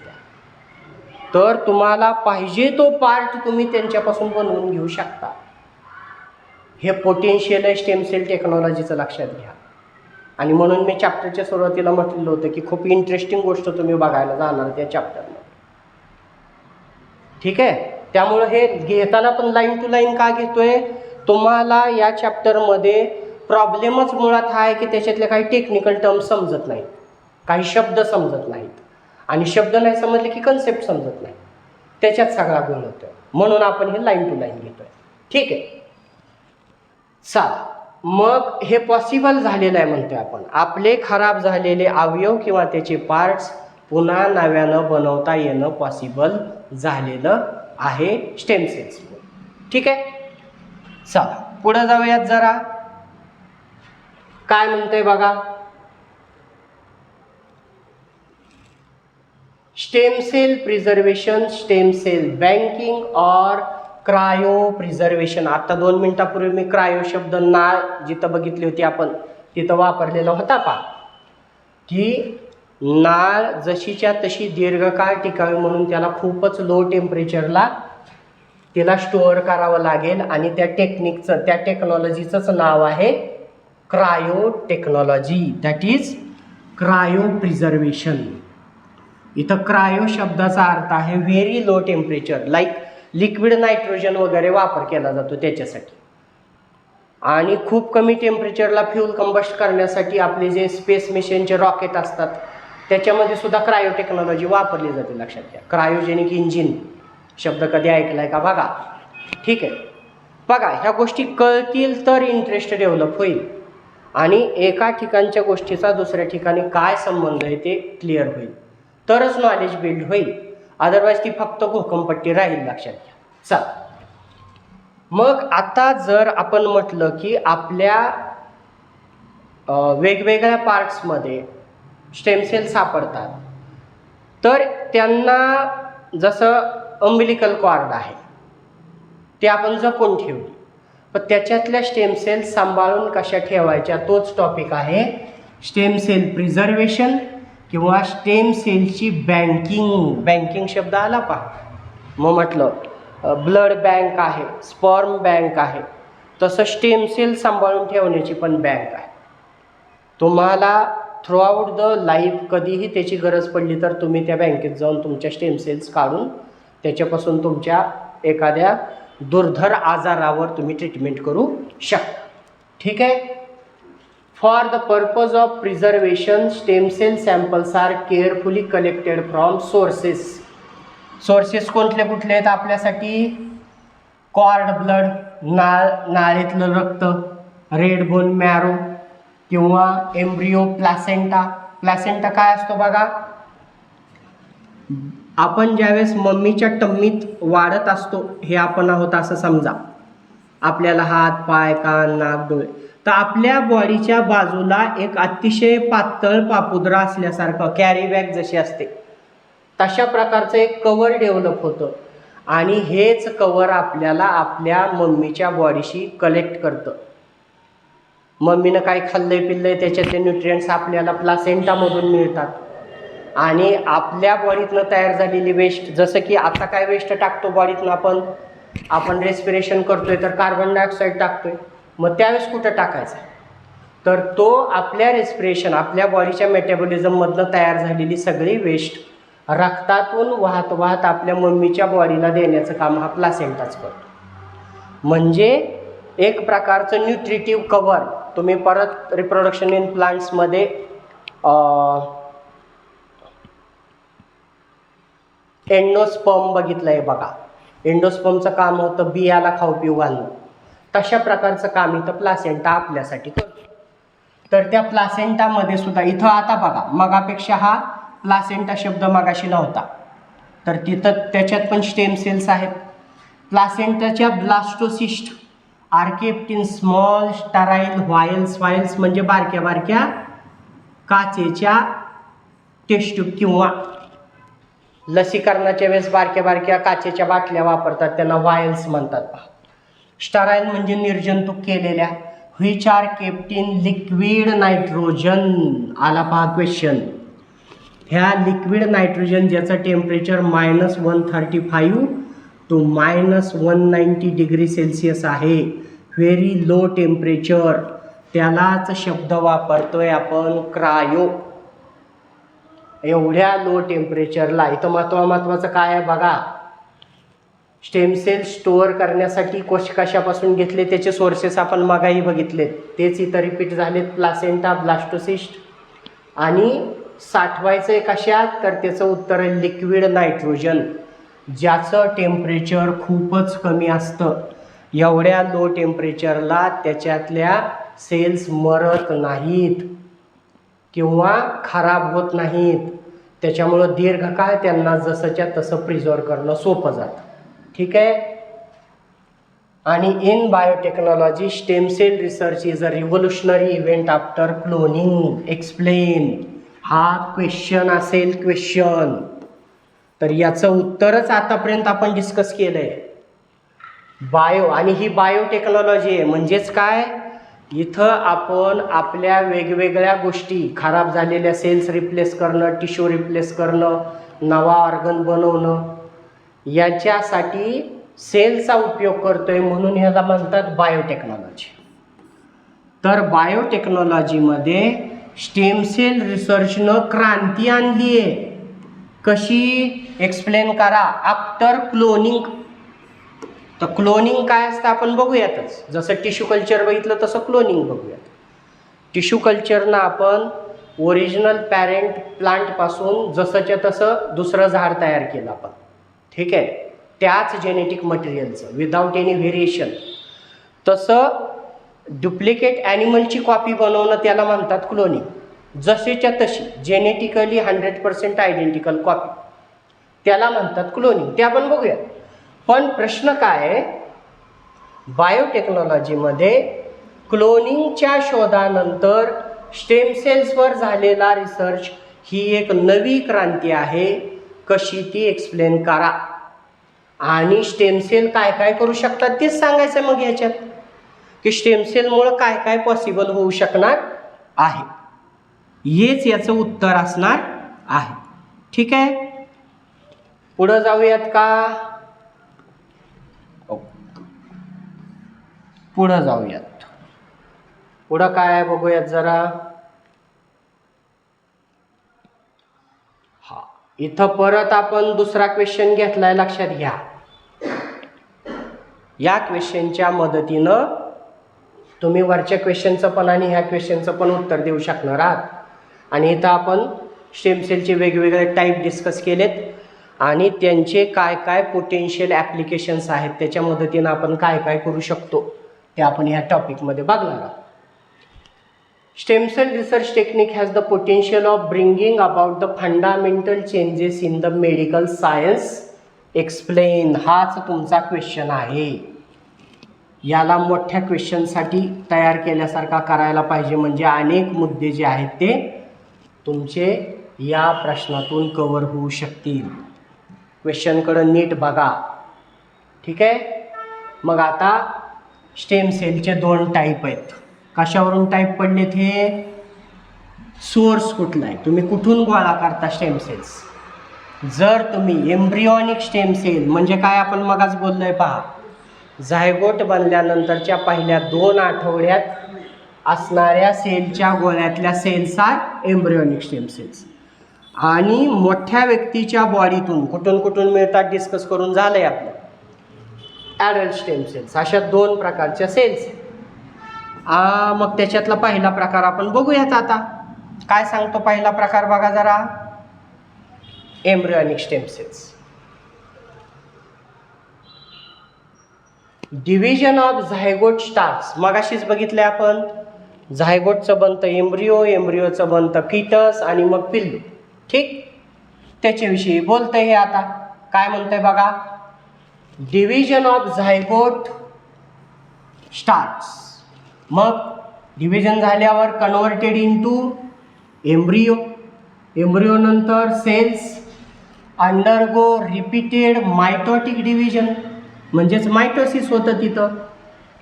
तर तुम्हाला पाहिजे तो पार्ट तुम्ही त्यांच्यापासून बनवून घेऊ शकता. हे पोटेन्शियल आहे स्टेम सेल टेक्नॉलॉजीचं, लक्षात घ्या. आणि म्हणून मी चॅप्टरच्या सुरुवातीला म्हटलेलं होतं की खूप इंटरेस्टिंग गोष्ट तुम्ही बघायला जाणार त्या चॅप्टरमध्ये. ठीक आहे. त्यामुळं हे घेताना पण लाईन टू लाईन का घेतोय? तुम्हाला या चॅप्टरमध्ये प्रॉब्लेमच मुळात हा आहे की त्याच्यातले काही टेक्निकल टर्म्स समजत नाहीत, काही शब्द समजत नाहीत, आणि शब्द नाही समजले की कन्सेप्ट समजत नाही, त्याच्यात सगळा गुण होतोय. म्हणून आपण हे लाईन टू लाईन घेतोय. ठीक आहे. चला, मग हे पॉसिबल झालेलं आहे म्हणतोय आपण. आपले खराब झालेले अवयव किंवा त्याचे पार्ट्स पुन्हा नव्यानं बनवता येणं पॉसिबल झालेलं आहे स्टेम सेल्समुळे. ठीक आहे. चला पुढे जाऊयात जरा. काय म्हणतोय बघा. Stem cell preservation, stem cell banking और क्रायो प्रिझर्वेशन. आता 2 मिनिटापूर्वी मी क्रायो शब्द नाळ जिथं बघितली होती आपण तिथं वापरलेला होता पा, की नाळ जशीच्या तशी दीर्घकाळ टिकावी म्हणून त्याला खूपच लो टेम्परेचरला तिला स्टोअर करावं लागेल, आणि त्या टेक्नॉलॉजीचंच नाव आहे cryo technology, that is cryo preservation. इथं क्रायो शब्दाचा अर्थ आहे very low temperature, like liquid nitrogen वगैरे वापर केला जातो त्याच्यासाठी. आणि खूप कमी टेम्परेचरला फ्यूल कंबस्ट करण्यासाठी आपले जे स्पेस मिशनचे रॉकेट असतात त्याच्यामध्ये सुद्धा क्रायो टेक्नॉलॉजी वापरली जाते. लक्षात घ्या. क्रायोजेनिक इंजिन शब्द कधी ऐकलाय का बघा. ठीक आहे. बघा, ह्या गोष्टी कळतील तर इंटरेस्ट डेव्हलप होईल, आणि एका ठिकाणच्या गोष्टीचा दुसऱ्या ठिकाणी काय संबंध आहे ते क्लिअर होईल, तरच नॉलेज बिल्ड होईल. अदरवाईज ती फक्त घोकंपट्टी राहील. लक्षात घ्या. चला, मग आता जर आपण म्हटलं की आपल्या वेगवेगळ्या पार्ट्समध्ये स्टेम सेल सापडतात, तर त्यांना जसं अम्बिलिकल कॉर्ड आहे ते आपण जपून ठेवली, पण त्याच्यातल्या स्टेम सेल सांभाळून कशा ठेवायच्या तोच टॉपिक आहे स्टेम सेल प्रिझर्वेशन किंवा स्टेम सेलची बँकिंग. बँकिंग शब्द आला पहा, मग म्हटलं ब्लड बँक आहे, स्पर्म बँक आहे, तसं स्टेम सेल सांभाळून ठेवण्याची पण बँक आहे. तुम्हाला थ्रूआउट द लाईफ कधीही त्याची गरज पडली तर तुम्ही त्या बँकेत जाऊन तुमच्या स्टेम सेल्स काढून त्याच्यापासून तुमच्या एखाद्या दुर्धर आजारावर तुम्ही ट्रीटमेंट करू शकता. ठीक आहे. For the purpose of preservation stem cell samples are carefully collected from sources. Sources कुठले आहेत आपल्यासाठी? कॉर्ड ब्लड, नाळीतलं रक्त, रेड बोन मॅरो किंवा एम्ब्रियो प्लॅसेंटा. प्लॅसेंटा काय असतो बघा, आपण ज्यावेळेस मम्मीच्या टम्मीत वाढत असतो हे आपण आहोत असं समजा. आपल्याला हात, पाय, कान, नाक, डोळे, तर आपल्या बॉडीच्या बाजूला एक अतिशय पातळ पापुद्रा असल्यासारखं कॅरी बॅग जशी असते तशा प्रकारचं एक कवर डेव्हलप होतं आणि हेच कवर आपल्याला आपल्या मम्मीच्या बॉडीशी कलेक्ट करतं. मम्मीनं काय खाल्लंय पिल्लंय त्याच्यातले न्यूट्रिएंट्स आपल्याला प्लासेंटामधून मिळतात आणि आपल्या बॉडीतनं तयार झालेली वेस्ट, जसं की आता काय वेस्ट टाकतो बॉडीतनं आपण रेस्पिरेशन करतोय तर कार्बन डायऑक्साईड टाकतोय, मग त्यावेळेस कुठं टाकायचा, तर तो आपल्या रेस्पिरेशन आपल्या बॉडीच्या मेटाबॉलिझममधनं तयार झालेली सगळी वेस्ट रक्तातून वाहत वाहत आपल्या मम्मीच्या बॉडीला देण्याचं काम हा प्लासेंटाच करतो. म्हणजे एक प्रकारचं न्यूट्रिटिव्ह कवर. तुम्ही परत रिप्रोडक्शन इन प्लांट्समध्ये एंडोस्पर्म बघितलं आहे बघा. एंडोस्पर्मचं काम होतं बियाला खाऊ पिऊ घालणं. तशा प्रकारचं काम इथं प्लासेंटा आपल्यासाठी करतो. तर त्या प्लासेंटामध्ये सुद्धा इथं आता बघा, मगापेक्षा हा प्लासेंटा शब्द मगाशी नव्हता, तर तिथं त्याच्यात पण स्टेम सेल्स आहेत. प्लासेंटाच्या blastocyst are kept in small sterile vials. Vials म्हणजे बारक्या बारक्या काचेच्या टेस्ट ट्यूब किंवा लसीकरणाच्या वेळेस बारक्या बारक्या काचेच्या बाटल्या वापरतात, त्यांना व्हायल्स म्हणतात. स्टराईल म्हणजे निर्जंतुक केलेल्या. Which are kept in liquid nitrogen. आला पहा क्वेश्चन. ह्या लिक्विड नायट्रोजन ज्याचं टेम्परेचर -135 to -190 डिग्री सेल्सिअस आहे, व्हेरी लो टेम्परेचर, त्यालाच शब्द वापरतोय आपण क्रायो. एवढ्या लो टेम्परेचरला इथं महत्त्वाचं काय आहे बघा. स्टेम सेल स्टोअर करण्यासाठी कोश कशापासून घेतले त्याचे सोर्सेस आपण मगाही बघितलेत, तेच इथं रिपीट झालेत. Placenta, blastocyst. आणि साठवायचं आहे कशात, तर त्याचं उत्तर आहे लिक्विड नायट्रोजन, ज्याचं टेम्परेचर खूपच कमी असतं. एवढ्या लो टेम्परेचरला त्याच्यातल्या सेल्स मरत नाहीत किंवा खराब होत नाहीत. त्याच्यामुळं दीर्घकाळ त्यांना जसंच्या तसं प्रिझर्व करणं सोपं जातं. ठीक आहे. आणि in biotechnology stem cell research is a revolutionary event after cloning. Explain. हा क्वेश्चन असेल क्वेश्चन, तर याचं उत्तरच आतापर्यंत आपण डिस्कस केलं आहे. बायो, आणि ही बायोटेक्नॉलॉजी आहे. म्हणजेच काय, इथं आपण आपल्या वेगवेगळ्या गोष्टी, खराब झालेल्या सेल्स रिप्लेस करणं, टिश्यू रिप्लेस करणं, नवा ऑर्गन बनवणं, याच्यासाठी सेलचा उपयोग करतोय, म्हणून ह्याला म्हणतात बायोटेक्नॉलॉजी. तर बायोटेक्नॉलॉजीमध्ये स्टेम सेल रिसर्चनं क्रांती आणली आहे. कशी, एक्सप्लेन करा. After cloning. तर क्लोनिंग काय असतं आपण बघूयातच. जसं टिश्यू कल्चर बघितलं तसं क्लोनिंग बघूयात. टिश्यू कल्चरनं आपण ओरिजिनल पॅरेंट प्लांटपासून जसंच्या तसं दुसरं झाड तयार केलं आपण. ठीक आहे, त्याच जेनेटिक मटेरियलचं विदाऊट एनी व्हेरिएशन. तसं डुप्लिकेट ॲनिमलची कॉपी बनवणं त्याला म्हणतात क्लोनिंग. जसेच्या तशी जेनेटिकली 100% आयडेंटिकल कॉपी, त्याला म्हणतात क्लोनिंग. ते आपण बघूया. पण प्रश्न काय आहे, बायोटेक्नॉलॉजीमध्ये क्लोनिंगच्या शोधानंतर स्टेम सेल्सवर झालेला रिसर्च ही एक नवी क्रांती आहे. कशी, ती एक्सप्लेन करा. आणि स्टेम सेल काय काय करू शकतात तेच सांगायचं मग ह्याच्यात, की स्टेम सेलमुळं काय काय पॉसिबल होऊ शकणार आहे. हेच याचं उत्तर असणार आहे. ठीक आहे, पुढं जाऊयात का. पुढं जाऊयात. पुढं काय आहे बघूयात जरा. हा, इथं परत आपण दुसरा क्वेश्चन घेतलाय, लक्षात घ्या. या क्वेश्चनच्या मदतीनं तुम्ही वरच्या क्वेश्चनचं पण आणि ह्या क्वेश्चनचं पण उत्तर देऊ शकणार आहात. आणि इथं आपण स्टेम सेलचे वेगवेगळे टाईप डिस्कस केलेत आणि त्यांचे काय काय पोटेन्शियल ॲप्लिकेशन्स आहेत, त्याच्या मदतीनं आपण काय काय करू शकतो ते आपण ह्या टॉपिकमध्ये बघणार आहोत. Stem cell research technique has the potential of bringing about the fundamental changes in the medical science. Explain. हाच तुमचा क्वेश्चन आहे. याला मोठ्या क्वेश्चनसाठी तयार केल्यासारखा करायला पाहिजे, म्हणजे अनेक मुद्दे जे आहेत ते तुमचे या प्रश्नातून कव्हर होऊ शकतील. क्वेश्चनकडं नीट बघा. ठीक आहे. मग आता स्टेम सेलचे 2 टाईप आहेत. कशावरून टाईप पडलेत हे? सोर्स कुठला आहे, तुम्ही कुठून गोळा करता स्टेम सेल्स. जर तुम्ही एम्ब्रियॉनिक स्टेम सेल म्हणजे काय आपण मगाच बोललोय पहा, झायगोट बनल्यानंतरच्या पहिल्या 2 आठवड्यात असणाऱ्या सेलच्या गोळ्यातल्या cells are embryonic stem cells. आणि मोठ्या व्यक्तीच्या बॉडीतून कुठून कुठून मिळतात डिस्कस करून झालंय आपलं. ॲडल्ट स्टेम सेल्स अशा 2 प्रकारच्या सेल्स. मग त्याच्यातला पहिला प्रकार आपण बघूयात. आता काय सांगतो पहिला प्रकार बघा जरा. Embryonic stem cells. Division of zygote starts. मगाशीच बघितलं आपण, झायगोटचं बनतं एम्ब्रिओ, एम्ब्रिओचं बनतं फिटस आणि मग पिल्लू. ठीक, त्याच्याविषयी बोलतंय हे. आता काय म्हणतंय बघा. Division of zygote starts. मग डिव्हिजन झाल्यावर कन्व्हर्टेड इनटू एम्ब्रिओ. एम्ब्रिओ नंतर cells undergo repeated mitotic division, म्हणजेच मायटोसिस होतं. तिथं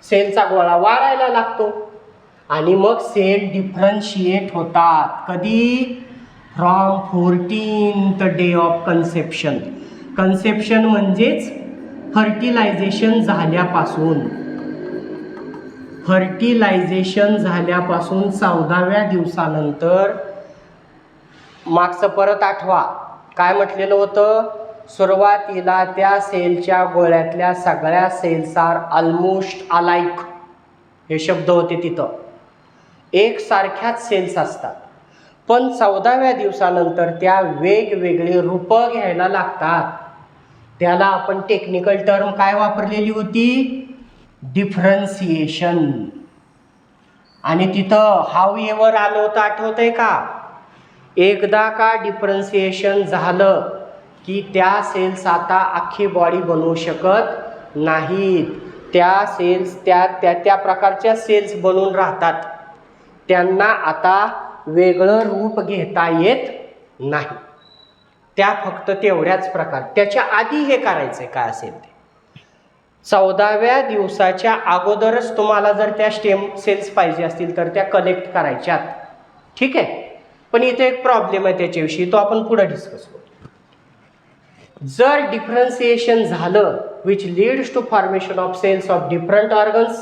सेलचा गोळा वाढायला लागतो आणि मग सेल डिफरन्शिएट होतात. कधी? From 14th day of conception. Conception म्हणजेच फर्टिलायझेशन झाल्यापासून. फर्टिलायझेशन झाल्यापासून 14व्या दिवसानंतर. मागचं परत आठवा, काय म्हटलेलं होतं? सुरुवातीला त्या सेलच्या गोळ्यातल्या सगळ्या सेल्स आर ऑलमोस्ट अलाइक, हे शब्द होते तिथं. एकसारख्याच सेल्स असतात, पण 14व्या दिवसानंतर त्या वेगवेगळे रूपं घ्यायला लागतात. त्याला आपण टेक्निकल टर्म काय वापरलेली होती? डिफरन्सिएशन. आणि तिथं हाऊ एव्हर आलं होतं, आठवतंय का? एकदा का डिफरन्सिएशन झालं की त्या सेल्स आता अख्खी बॉडी बनवू शकत नाहीत. त्या सेल्स त्या प्रकारच्या सेल्स बनून राहतात. त्यांना आता वेगळं रूप घेता येत नाही. त्या फक्त तेवढ्याच प्रकार. त्याच्या आधी हे करायचं काय असेल ते. 14व्या दिवसाच्या अगोदरच तुम्हाला जर त्या स्टेम सेल्स पाहिजे असतील तर त्या कलेक्ट करायच्यात. ठीक आहे. पण इथे एक प्रॉब्लेम आहे त्याच्याविषयी, तो आपण पुढे डिस्कस करू. जर डिफरन्सिएशन झालं which leads to formation of cells of different organs.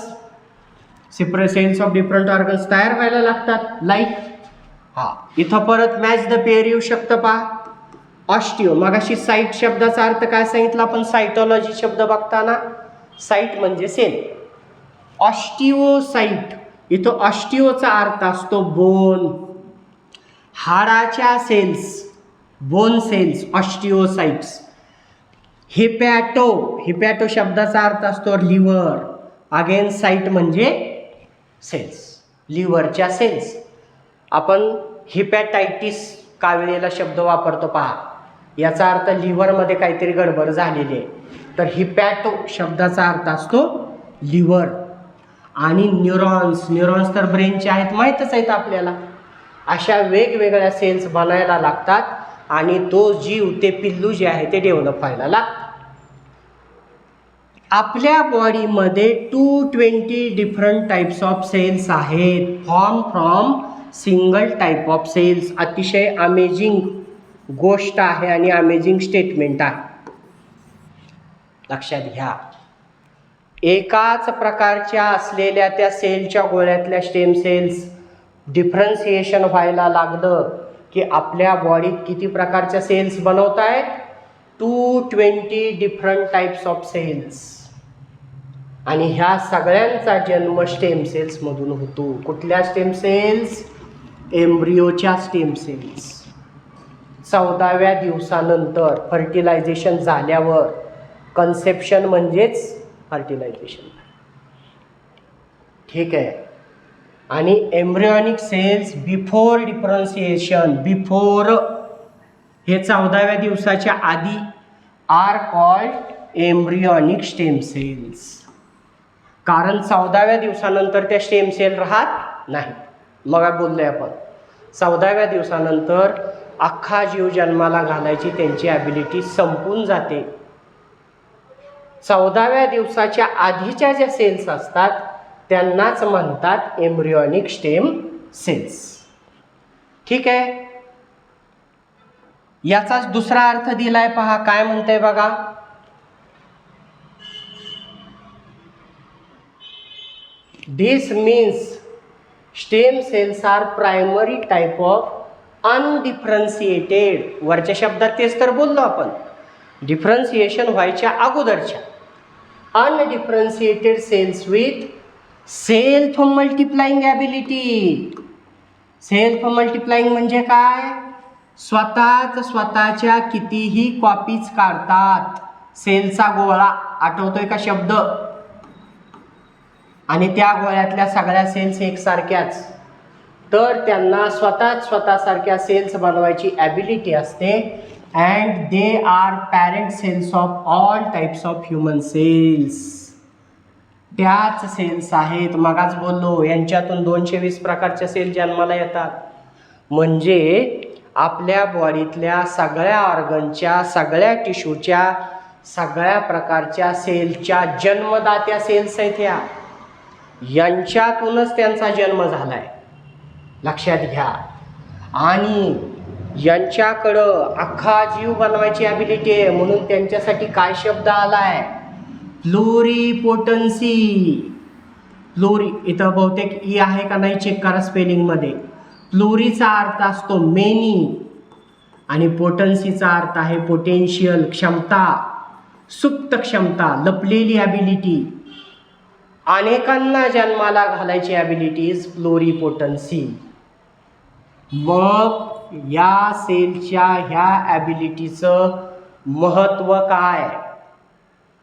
Cells of different organs तयार व्हायला लागतात. लाईक इथं परत मॅच द पेअर येऊ शकतं पहा. ऑस्टिओ. मगाशी साईट शब्दाचा अर्थ काय सांगितला आपण सायटॉलॉजी शब्द बघताना? साईट म्हणजे सेल. ऑस्टिओसाइट. इथं ऑस्टिओचा अर्थ असतो बोन, हाडाच्या सेल्स, बोन सेल्स, ऑस्टिओसाइट्स. हिपॅटो. हिपॅटो शब्दाचा अर्थ असतो लिव्हर. अगेन साइट म्हणजे सेल्स, लिव्हरच्या सेल्स. आपण हिपॅटायटिस काविळीला शब्द वापरतो पहा, याचा अर्थ लिव्हरमध्ये काहीतरी गडबड झालेली आहे. तर हिपॅटो शब्दाचा अर्थ असतो लिव्हर. आणि न्यूरॉन्स. न्यूरॉन्स तर ब्रेनचे आहेत, माहीतच आहेत आपल्याला. अशा वेगवेगळ्या सेल्स बनायला लागतात आणि तो जीव, ते पिल्लू जे आहे ते डेव्हलप व्हायला लागतं. आपल्या बॉडीमध्ये 220 डिफरंट टाईप्स ऑफ सेल्स आहेत. Form from single type of cells. अतिशय अमेझिंग गोष्ट आहे आणि अमेझिंग स्टेटमेंट आहे. लक्षात घ्या. एकाच प्रकारच्या असलेल्या त्या सेलच्या गोळ्यातल्या स्टेम सेल्स डिफरन्सिएशन व्हायला लागलं की आपल्या बॉडीत किती प्रकारच्या सेल्स बनवत आहेत? 220 डिफरंट टाईप्स ऑफ सेल्स. आणि ह्या सगळ्यांचा जन्म स्टेम सेल्समधून होतो. कुठल्या स्टेम सेल्स? एम्ब्रिओच्या स्टेम सेल्स. 14व्या दिवसानंतर फर्टिलायझेशन झाल्यावर. कन्सेप्शन म्हणजेच फर्टिलायझेशन. ठीक आहे. आणि embryonic cells before differentiation, before हे 14व्या दिवसाच्या आधी, are called embryonic stem cells. कारण 14व्या दिवसानंतर त्या स्टेम सेल राहत नाही. मग बोललोय आपण 14व्या दिवसानंतर अख्खा जीव जन्माला घालायची त्यांची ॲबिलिटी संपून जाते. 14व्या दिवसाच्या आधीच्या ज्या सेल्स असतात त्यांनाच म्हणतात एम्ब्रियॉनिक स्टेम सेल्स. ठीक आहे. याचाच दुसरा अर्थ दिलाय पहा, काय म्हणतंय बघा. This means stem cells are primary type of undifferentiated. वरच्या शब्दात तेच तर बोललो आपण, डिफरन्शिएशन व्हायच्या अगोदरच्या undifferentiated cells with self multiplying ability. Self multiplying म्हणजे काय? स्वतःच्या कितीही कॉपीज काढतात. सेलचा गोळा आठवतोय का शब्द? आणि त्या गोळ्यातल्या सगळ्या सेल्स एकसारख्याच, तर त्यांना स्वतःसारख्या सेल्स बनवायची ॲबिलिटी असते. And they are parent cells of all types of human cells. त्याच सेल्स आहेत, मगाच बोललो यांच्यातून 220 प्रकारच्या सेल जन्माला येतात. म्हणजे आपल्या बॉडीतल्या सगळ्या ऑर्गनच्या, सगळ्या टिश्यूच्या, सगळ्या प्रकारच्या सेलच्या जन्मदात्या सेल्स आहेत ह्या. यांच्यातूनच त्यांचा जन्म झालाय, लक्षात घ्या. आणि यांच्याकडं अख्खा जीव बनवायची ॲबिलिटी आहे. म्हणून त्यांच्यासाठी काय शब्द आलाय? प्लुरिपोटन्सी. प्लुरी इथं बहुतेक ई आहे का नाही चेक करा स्पेलिंगमध्ये. प्लुरीचा अर्थ असतो मेनी आणि पोटन्सीचा अर्थ आहे पोटेन्शियल, क्षमता, सुप्त क्षमता, लपलेली ॲबिलिटी. अनेकांना जन्माला घालायची ॲबिलिटी इज प्लुरिपोटन्सी. मग या सेलच्या ह्या ॲबिलिटीचं महत्त्व काय?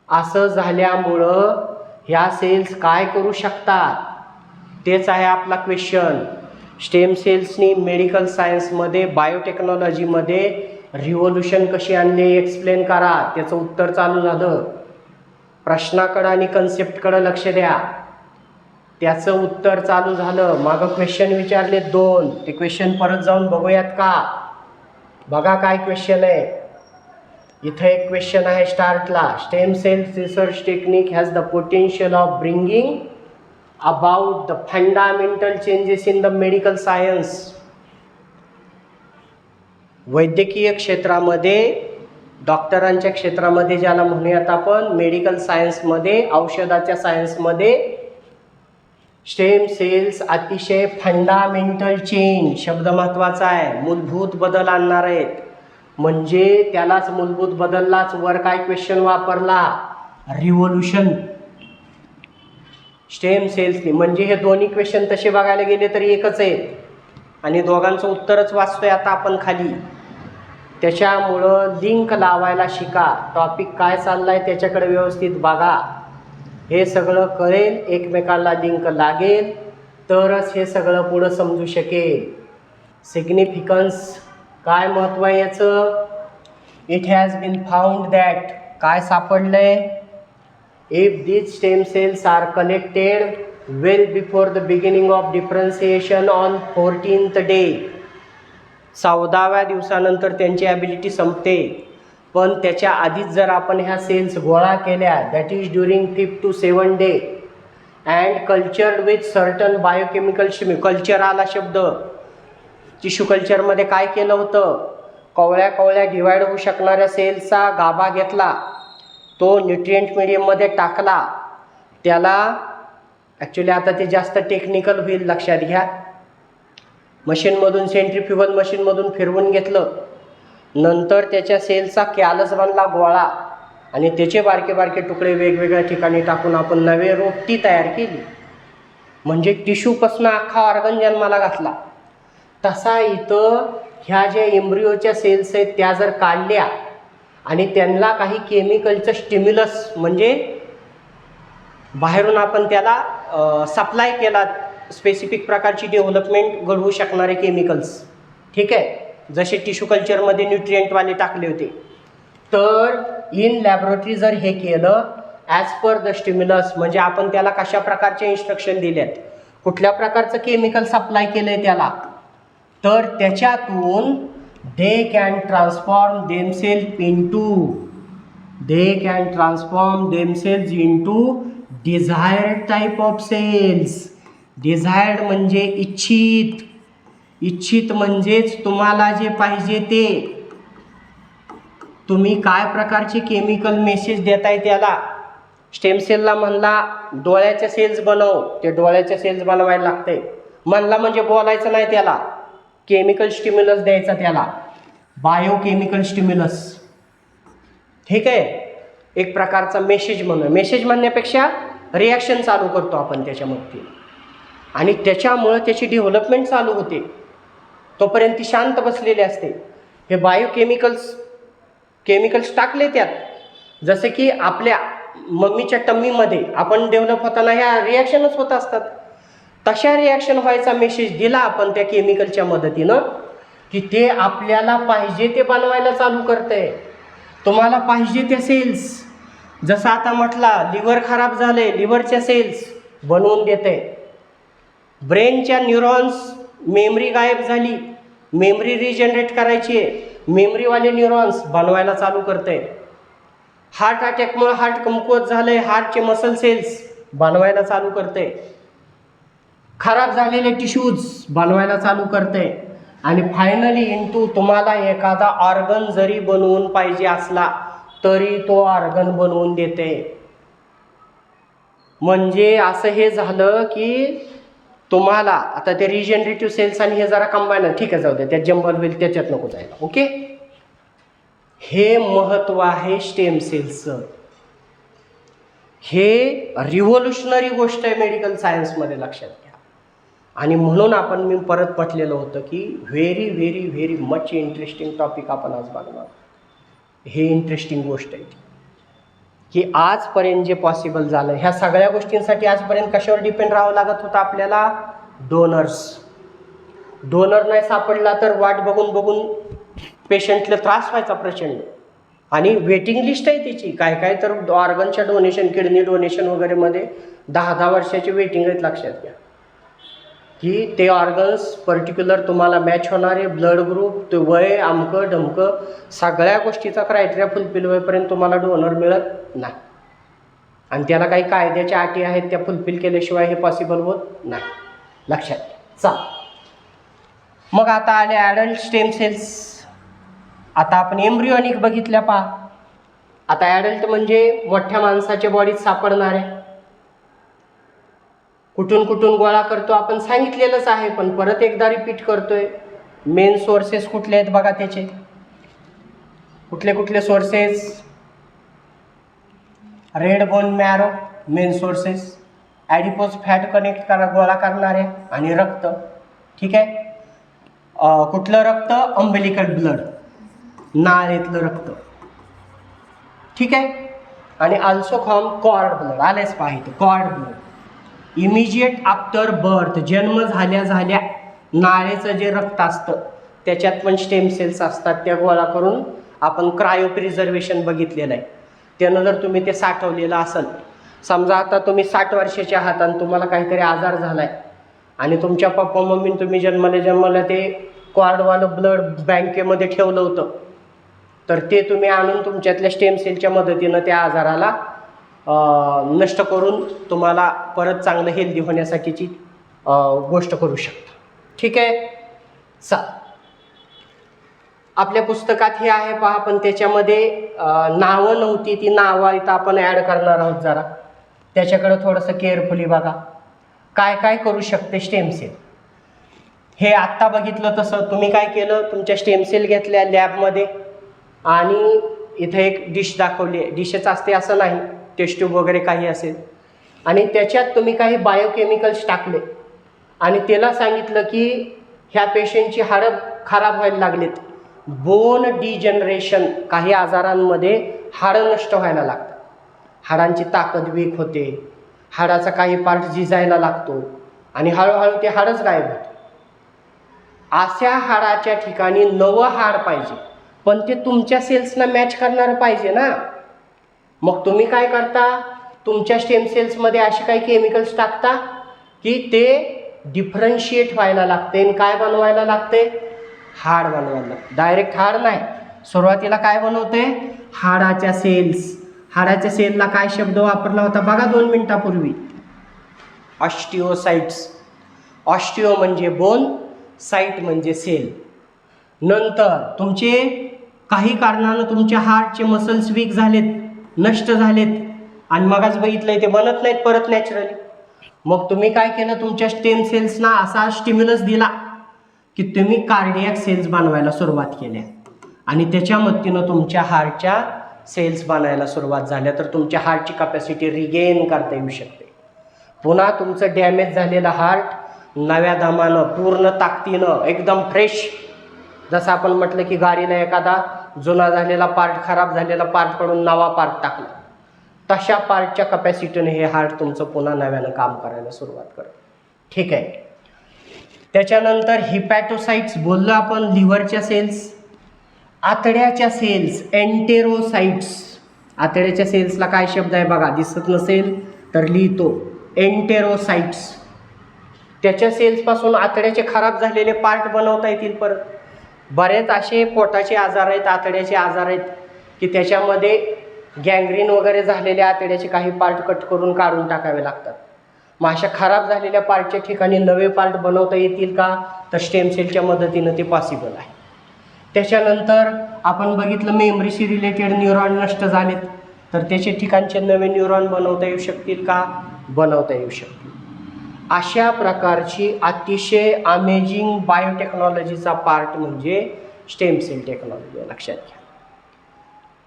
असं झाल्यामुळं ह्या सेल्स काय करू शकतात तेच आहे आपला क्वेश्चन. स्टेम सेल्सनी मेडिकल सायन्समध्ये, बायोटेक्नॉलॉजीमध्ये रिव्होल्यूशन कशी आणली एक्सप्लेन करा. त्याचं उत्तर चालू झालं. प्रश्नाकडं आणि कन्सेप्टकडं लक्ष द्या. त्याचं उत्तर चालू झालं. मागं क्वेश्चन विचारले 2, ते क्वेश्चन परत जाऊन बघूयात का? बघा काय क्वेश्चन आहे. इथं एक क्वेश्चन आहे स्टार्टला. Stem cells research technique has the potential of bringing about the fundamental changes in the medical science. वैद्यकीय क्षेत्रामध्ये, डॉक्टरांच्या क्षेत्रामध्ये ज्याला म्हणूयात आपण, मेडिकल सायन्समध्ये, औषधाच्या सायन्समध्ये स्टेम सेल्स अतिशय फंडामेंटल चेंज, शब्द महत्त्वाचा आहे, मूलभूत बदल आणणार आहेत. म्हणजे त्यालाच मूलभूत बदललाच वर काय क्वेश्चन वापरला? रिव्होल्यूशन. स्टेम सेल्सनी, म्हणजे हे दोन्ही क्वेश्चन तसे बघायला गेले तरी एकच आहेत आणि दोघांचं उत्तरच वाचतोय आता आपण खाली. त्याच्यामुळं लिंक लावायला शिका. टॉपिक काय चाललाय त्याच्याकडे व्यवस्थित बघा. हे सगळं कळेल, एकमेकाला लिंक लागेल तरच हे सगळं पुढं समजू शकेल. सिग्निफिकन्स काय महत्त्व आहे याचं? It has been found that, काय सापडलंय? If these stem cells are collected well before the beginning of differentiation on 14th day, 14व्या दिवसानंतर त्यांची ॲबिलिटी संपते. पण त्याच्या आधीच जर आपण ह्या सेल्स गोळा केल्या, that is during 5 to 7 day, and cultured with certain biochemical culture आला शब्द. टिश्यू कल्चरमध्ये काय केलं होतं? कवळ्या डिवाईड होऊ शकणाऱ्या सेल्सचा गाभा घेतला, तो न्यूट्रिएंट मिडियममध्ये टाकला. त्याला ॲक्च्युली आता ते जास्त टेक्निकल होईल, लक्षात घ्या. मशीनमधून, सेंट्रिफ्युगल मशीनमधून फिरवून घेतलं. नंतर त्याच्या सेलचा कॅलस बनला गोळा आणि त्याचे बारके बारके तुकडे वेगवेगळ्या ठिकाणी टाकून आपण नवे रोपटी तयार केली. म्हणजे टिश्यूपासून अख्खा ऑर्गन जन्माला घातला. तसा इथं ह्या ज्या एम्ब्रिओच्या सेल्स आहेत त्या जर काढल्या आणि त्यांना काही केमिकलचं स्टिम्युलस, म्हणजे बाहेरून आपण त्याला सप्लाय केला, स्पेसिफिक प्रकारची डेव्हलपमेंट घडवू शकणारे केमिकल्स, ठीक आहे, जसे टिश्यू कल्चरमध्ये न्यूट्रिएंटवाले टाकले होते. तर इन लॅबोरेटरी जर हे केलं ॲज पर द स्टिम्युलस, म्हणजे आपण त्याला कशा प्रकारचे इन्स्ट्रक्शन दिलेत, कुठल्या प्रकारचं केमिकल सप्लाय केलं आहे त्याला, तर त्याच्यातून they can transform themselves into desired type of cells. Desired म्हणजे इच्छित म्हणजेच तुम्हाला जे पाहिजे ते. तुम्ही काय प्रकारचे केमिकल मेसेज देताय त्याला. स्टेम सेलला म्हणला डोळ्याच्या सेल्स बनव, ते डोळ्याच्या सेल्स बनवायला लागते. म्हणला म्हणजे बोलायचं नाही त्याला, केमिकल स्टिम्युलस द्यायचा त्याला, बायोकेमिकल स्टिम्युलस. ठीक आहे, एक प्रकारचा मेसेज म्हणून. मेसेज म्हणण्यापेक्षा रिॲक्शन चालू करतो आपण त्याच्यामध्ये, आणि त्याच्यामुळं त्याची डेव्हलपमेंट चालू होते. तोपर्यंत ती शांत बसलेली असते. हे केमिकल्स टाकले त्यात, जसे की आपल्या मम्मीच्या टम्मीमध्ये आपण डेव्हलप होताना ह्या रिॲक्शनच होत असतात. तशा रिॲक्शन व्हायचा मेसेज दिला आपण त्या केमिकलच्या मदतीनं, की ते आपल्याला पाहिजे ते बनवायला चालू करतंय. तुम्हाला पाहिजे त्या सेल्स, जसं आता म्हटला लिव्हर खराब झाले, लिव्हरच्या सेल्स बनवून देते. ब्रेनच्या न्यूरॉन्स, मेमरी गायब झाली, मेमरी रिजनरेट करायची आहे, मेमरीवाले न्यूरॉन्स बनवायला चालू करते. हार्ट अटॅकमुळे हार्ट कमकुवत झालंय, हार्टचे मसल सेल्स बनवायला चालू करते. खराब झालेले टिश्यूज बनवायला चालू करते. आणि फायनली इंटू तुम्हाला एखादा ऑर्गन जरी बनवून पाहिजे असला तरी तो ऑर्गन बनवून देते. म्हणजे असं हे झालं की तुम्हाला आता ते रिजनरेटिव्ह सेल्स आणि हे जरा कंबाईन, ठीक आहे, जाऊ दे, त्यात जंबल होईल, त्याच्यात नको जायला. ओके, हे महत्त्व आहे स्टेम सेल्सचं. हे रिव्होल्युशनरी गोष्ट आहे मेडिकल सायन्समध्ये, लक्षात घ्या. आणि म्हणून मी परत म्हटलेलं होतं की very very very much interesting topic आपण आज बघणार. हे इंटरेस्टिंग गोष्ट आहे की आजपर्यंत जे पॉसिबल झालं, ह्या सगळ्या गोष्टींसाठी आजपर्यंत कशावर डिपेंड राहावं लागत होतं आपल्याला? डोनर नाही सापडला तर वाट बघून बघून पेशंटला त्रास व्हायचा प्रचंड. आणि वेटिंग लिस्ट आहे त्याची, काय तर ऑर्गनच्या डोनेशन, किडनी डोनेशन वगैरेमध्ये 10-10 वर्षाची वेटिंग आहेत. लक्षात घ्या की ते ऑर्गन्स पर्टिक्युलर तुम्हाला मॅच होणारे, ब्लड ग्रुप, ते वय, अमकं ढमकं, सगळ्या गोष्टीचा क्रायटेरिया फुलफिल होईपर्यंत तुम्हाला डोनर मिळत नाही. आणि त्याला काही कायद्याच्या अटी आहेत, त्या फुलफिल केल्याशिवाय हे पॉसिबल होत नाही. लक्षात घ्या. चला, मग आता आले ॲडल्ट स्टेम सेल्स. आता आपण एम्ब्रियोनिक बघितल्या पहा. आता ॲडल्ट म्हणजे मोठ्या माणसाच्या बॉडीत सापडणारे. कुठून गोळा करतो आपण सांगितलेलंच आहे, पण परत एकदा रिपीट करतोय. मेन सोर्सेस कुठले आहेत बघा त्याचे, कुठले sources? Red bone marrow main sources, adipose fat connect गोळा करणारे, आणि रक्त. ठीक आहे, कुठलं रक्त? अम्बिलिकल ब्लड, नाळेतलं रक्त. ठीक आहे, आणि आल्सो फ्रॉम कॉर्ड ब्लड. आलेच पाहिजे cord blood. Immediate after birth, जन्म झाल्या नाळेचं जे रक्त असतं त्याच्यात पण स्टेम सेल्स असतात. त्या गोळा करून आपण क्रायो प्रिझर्वेशन बघितलेलं आहे. त्यानं जर तुम्ही ते साठवलेलं असेल, समजा आता तुम्ही 60 वर्षाचे आहात आणि तुम्हाला काहीतरी आजार झाला आहे आणि तुमच्या पप्पा मम्मीने तुम्ही जन्मल्या ते कॉर्डवालं ब्लड बँकेमध्ये ठेवलं होतं, तर ते तुम्ही आणून तुमच्यातल्या स्टेम सेलच्या मदतीनं त्या आजाराला नष्ट करून तुम्हाला परत चांगलं हेल्दी होण्यासाठीची गोष्ट करू शकता. ठीक आहे. आपल्या पुस्तकात हे आहे पहा, पण त्याच्यामध्ये नावं नव्हती, ती नावं इथं आपण ॲड करणार आहोत. जरा त्याच्याकडं थोडंसं केअरफुली बघा, काय करू शकते स्टेम सेल. हे आत्ता बघितलं तसं तुम्ही काय केलं, तुमच्या स्टेम सेल घेतल्या लॅबमध्ये आणि इथं एक डिश दाखवली. डिशच असते असं नाही, टेस्ट ट्यूब वगैरे काही असेल, आणि त्याच्यात तुम्ही काही बायोकेमिकल्स टाकले आणि त्याला सांगितलं की ह्या पेशंटची हाडं खराब व्हायला लागलीत, बोन डिजनरेशन, काही आजारांमध्ये हाडं नष्ट व्हायला लागतात, हाडांची ताकद वीक होते, हाडाचा काही पार्ट झिजायला लागतो आणि हळूहळू ते हाडच गायब होते. अशा हाडाच्या ठिकाणी नवं हाड पाहिजे, पण ते तुमच्या सेल्सला मॅच करणारं पाहिजे ना. मग तुम्ही काय करता, तुमच्या स्टेम सेल्समध्ये असे काही केमिकल्स टाकता की ते डिफरन्शिएट व्हायला लागते आणि काय बनवायला लागते, हाड बनवायला लागते. डायरेक्ट हाड नाही, सुरुवातीला काय बनवते, हाडाच्या सेल्स. हाडाच्या सेलला काय शब्द वापरला होता बघा 2 मिनिटापूर्वी, ऑस्टिओसाइट्स. ऑस्टिओ म्हणजे बोन, साइट म्हणजे सेल. नंतर तुमचे काही कारणानं तुमच्या हार्टचे मसल्स वीक झालेत, नष्ट झालेत आणि मगच बघितलंय ते बनत नाहीत परत नॅचरली. मग तुम्ही काय केलं, तुमच्या स्टेम सेल्सना असा स्टिम्युलस दिला की तुम्ही कार्डियक सेल्स बनवायला सुरुवात केल्या आणि त्याच्या मदतीनं तुमच्या हार्टच्या सेल्स बनायला सुरुवात झाल्या. तर तुमच्या हार्टची कॅपॅसिटी रिगेन करता येऊ शकते. पुन्हा तुमचं डॅमेज झालेलं हार्ट नव्या दमानं, पूर्ण ताकदीनं, एकदम फ्रेश. जसं आपण म्हटलं की गाडीला एखादा जुना झालेला पार्ट, खराब झालेला पार्ट पडून नवा पार्ट टाकला, तशा पार्टच्या कॅपॅसिटीने हे हार्ट तुमचं पुन्हा नव्यानं काम करायला सुरुवात करेल. ठीक आहे. त्याच्यानंतर हिपॅटोसाइट्स बोललो आपण, लिव्हरच्या सेल्स. आतड्याच्या सेल्स, एंटेरोसाइट्स. आतड्याच्या सेल्सला काय शब्द आहे बघा, दिसत नसेल तर लिहितो, एंटेरोसाइट्स. त्याच्या सेल्सपासून आतड्याचे खराब झालेले पार्ट बनवता येतील परत. बरेच असे पोटाचे आजार आहेत, आतड्याचे आजार आहेत की त्याच्यामध्ये गँग्रीन वगैरे झालेले आतड्याचे काही पार्ट कट करून काढून टाकावे लागतात. मग अशा खराब झालेल्या पार्टच्या ठिकाणी नवे पार्ट बनवता येतील का, तर स्टेम सेलच्या मदतीनं ते पॉसिबल आहे. त्याच्यानंतर आपण बघितलं मेमरीशी रिलेटेड न्यूरॉन नष्ट झालेत, तर त्याचे ठिकाणचे नवे न्यूरॉन बनवता येऊ शकतील का, बनवता येऊ शकतील. अशा प्रकारची अतिशय अमेझिंग बायोटेक्नॉलॉजीचा पार्ट म्हणजे स्टेम सेल टेक्नॉलॉजी, लक्षात घ्या.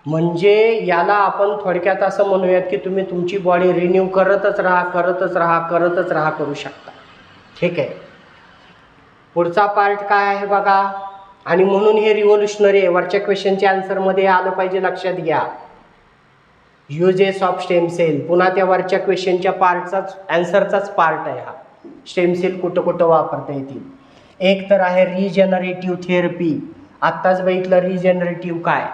म्हणजे याला आपण थोडक्यात असं म्हणूयात की तुम्ही तुमची बॉडी रिन्यू करतच राहा करू शकता. ठीक आहे. पुढचा पार्ट काय आहे बघा, आणि म्हणून हे रिव्होल्युशनरी आहे. वरच्या क्वेश्चनच्या आन्सरमध्ये आलं पाहिजे, लक्षात घ्या. युजेस ऑफ स्टेम सेल, पुन्हा त्या वरच्या क्वेश्चनच्या पार्टचाच आन्सरचाच पार्ट आहे हा. स्टेम सेल कुठं कुठं वापरता येतील. एक तर आहे रिजेनरेटिव्ह थेरपी. आत्ताच बघितलं रिजेनरेटिव्ह काय,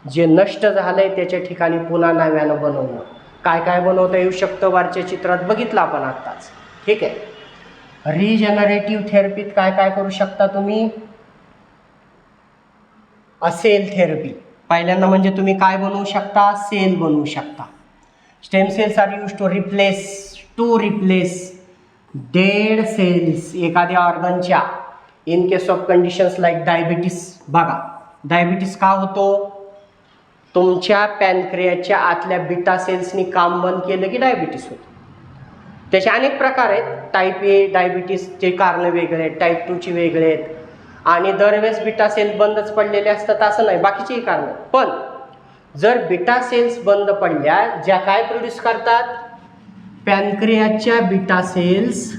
जे नष्ट झालंय त्याच्या ठिकाणी पुन्हा नव्यानं बनवणं. काय काय बनवता येऊ शकतं वरच्या चित्रात बघितलं आपण आत्ताच. ठीक आहे. रिजेनरेटिव्ह थेरपीत काय काय करू शकता तुम्ही, सेल थेरपी. पहिल्यांदा म्हणजे तुम्ही काय बनवू शकता, सेल बनवू शकता. Stem cells are use to replace dead cells एखाद्या ऑर्गनच्या, in case of conditions like diabetes. बघा डायबिटीस का होतो, तुमच्या पॅनक्रियाच्या आतल्या बीटा सेल्सनी काम बंद केलं की डायबिटीस होतो. त्याचे अनेक प्रकार आहेत. टाईप ए डायबिटीसचे कारणं वेगळे आहेत, टाईप 2ची वेगळे आहेत, आणि दरवेळेस बीटा सेल बंदच पडलेले असतात असं नाही, बाकीचेही कारणं. पण जर बीटा सेल्स बंद पडल्या, ज्या काय प्रोड्यूस करतात, पॅनक्रियाच्या बीटा सेल्स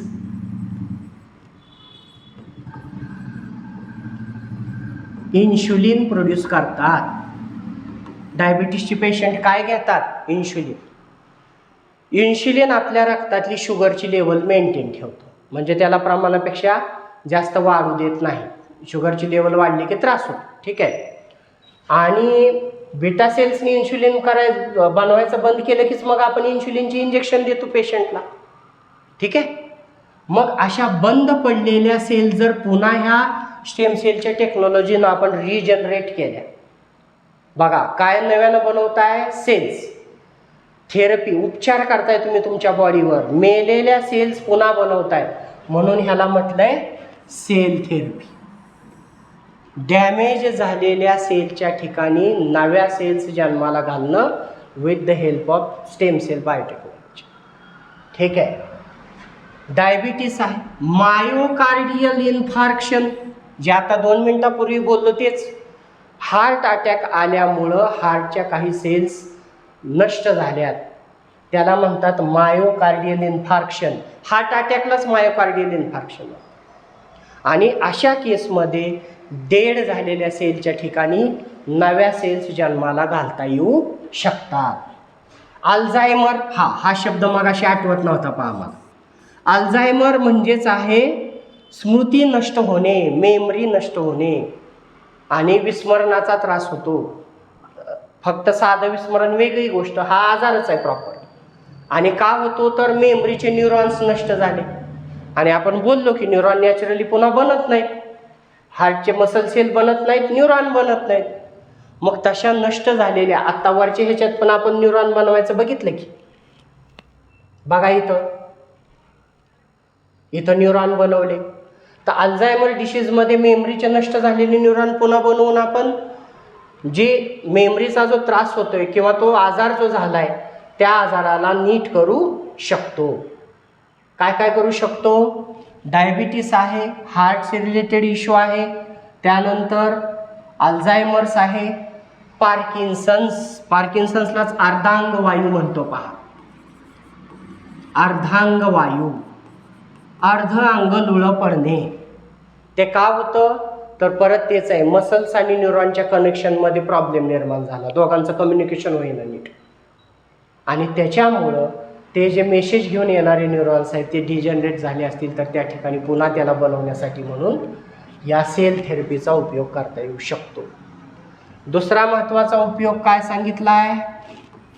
इन्शुलिन प्रोड्यूस करतात. डायबिटीसचे पेशंट काय घेतात, इन्शुलिन. इन्शुलिन आपल्या रक्तातली शुगरची लेवल मेंटेन ठेवतो, म्हणजे त्याला प्रमाणापेक्षा जास्त वाढू देत नाही. शुगरची लेवल वाढली की त्रास होतो. ठीक आहे. आणि बीटा सेल्सनी इन्शुलिन बनवायचं बंद केलं कीच मग आपण इन्शुलिनची इंजेक्शन देतो पेशंटला. ठीक आहे. मग अशा बंद पडलेल्या सेल जर पुन्हा ह्या स्टेम सेलच्या टेक्नॉलॉजीनं आपण रिजनरेट केल्या, बघा काय नव्यानं बनवताय, सेल्स. थेरपी, उपचार करताय तुम्ही तुमच्या बॉडीवर, मेलेल्या सेल्स पुन्हा बनवताय, म्हणून ह्याला म्हटलंय सेल थेरपी. डॅमेज झालेल्या सेलच्या ठिकाणी नव्या सेल्स जन्माला घालणं with the help of stem cell biotechnology. ठीक आहे. डायबिटीस आहे, मायोकार्डियल इन्फार्क्शन, जे आता 2 मिनिटापूर्वी बोललो तेच. हार्ट अटॅक आल्यामुळं हार्टच्या काही सेल्स नष्ट झाल्यात, त्याला म्हणतात मायोकार्डियल इन्फार्क्शन. हार्ट अटॅकलाच मायोकार्डियल इन्फार्क्शन. आणि अशा केसमध्ये डेड झालेल्या सेलच्या ठिकाणी नव्या सेल्स जन्माला घालता येऊ शकतात. अल्झायमर, हा शब्द मगाशी आठवत नव्हता पहा मला. अल्झायमर म्हणजेच आहे स्मृती नष्ट होणे, मेमरी नष्ट होणे आणि विस्मरणाचा त्रास होतो. फक्त साधं विस्मरण वेगळी गोष्ट, हा आजारच आहे प्रॉपर. आणि का होतो तर मेमरीचे न्यूरॉन्स नष्ट झाले आणि आपण बोललो की न्यूरॉन नॅचरली पुन्हा बनत नाहीत, हार्टचे मसल सेल बनत नाहीत, न्यूरॉन बनत नाहीत. मग तशा नष्ट झालेल्या आत्ता वरच्या ह्याच्यात पण आपण न्यूरॉन बनवायचं बघितलं की बघा इथं न्यूरॉन बनवले. तर अल्झायमर डिसीजमध्ये मेमरीचे नष्ट झालेले न्यूरॉन पुन्हा बनवून आपण जे मेमरीचा जो त्रास होतोय किंवा तो आजार जो झालाय त्या आजाराला नीट करू शकतो. काय काय करू शकतो? डायबिटीस आहे, हार्टचे रिलेटेड इश्यू आहे, त्यानंतर अल्झायमर्स आहे, पार्किन्सन्सलाच अर्धांग वायू म्हणतो पहा. अर्धांग वायू, अर्ध अंग लुळं पडणे. ते का होतं तर परत तेच आहे, मसल्स आणि न्यूरॉनच्या कनेक्शनमध्ये प्रॉब्लेम निर्माण झाला, दोघांचं कम्युनिकेशन होईना नीट आणि त्याच्यामुळं ते जे मेसेज घेऊन येणारे न्यूरॉन्स आहेत ते डिजनरेट झाले असतील तर त्या ठिकाणी पुन्हा त्याला बनवण्यासाठी म्हणून या सेल थेरपीचा उपयोग करता येऊ शकतो. दुसरा महत्त्वाचा उपयोग काय सांगितला आहे?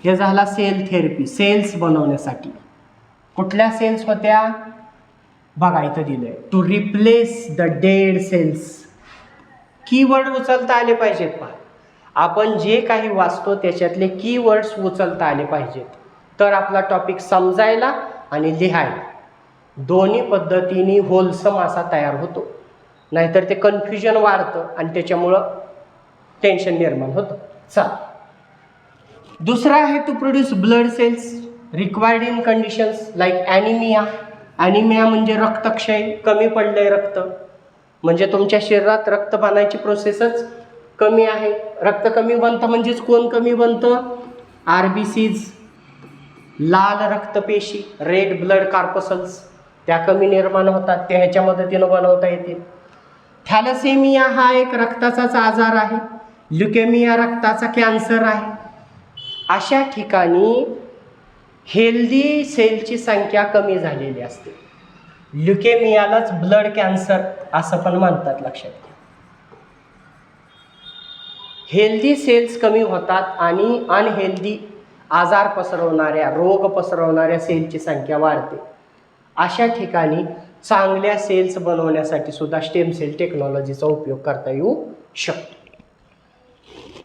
हे झाला सेल थेरपी, सेल्स बनवण्यासाठी. कुठल्या सेल्स होत्या? बघा इथं दिलंय, to replace the dead cells. Keyword उचलता आले पाहिजेत पहा. आपण जे काही वाचतो त्याच्यातले कीवर्ड्स उचलता आले पाहिजेत तर आपला टॉपिक समजायला आणि लिहायला दोन्ही पद्धतीने होलसम असा तयार होतो. नाहीतर ते कन्फ्युजन वाढतं आणि त्याच्यामुळं टेन्शन निर्माण होतं. चला, दुसरा आहे to produce blood cells required in conditions like anaemia. Anaemia म्हणजे रक्तक्षय, कमी पडलंय रक्त, म्हणजे तुमच्या शरीरात रक्त बनायची प्रोसेसच कमी आहे. रक्त कमी बनतं म्हणजेच कोण कमी बनतं? RBCs, लाल रक्तपेशी, रेड ब्लड कार्पसल्स, त्या कमी निर्माण होतात, त्या ह्याच्या मदतीनं बनवता येतील. थॅलेसेमिया हा एक रक्ताचाच आजार आहे. ल्युकेमिया रक्ताचा कॅन्सर आहे. अशा ठिकाणी हेल्दी सेलची संख्या कमी झालेली असते. ल्युकेमियालाच ब्लड कॅन्सर असं पण म्हणतात, लक्षात घ्या. हेल्दी सेल्स कमी होतात आणि अनहेल्दी आजार पसरवणाऱ्या, रोग पसरवणाऱ्या सेलची संख्या वाढते. अशा ठिकाणी चांगल्या सेल्स बनवण्यासाठी सुद्धा स्टेम सेल टेक्नॉलॉजीचा उपयोग करता येऊ शकतो.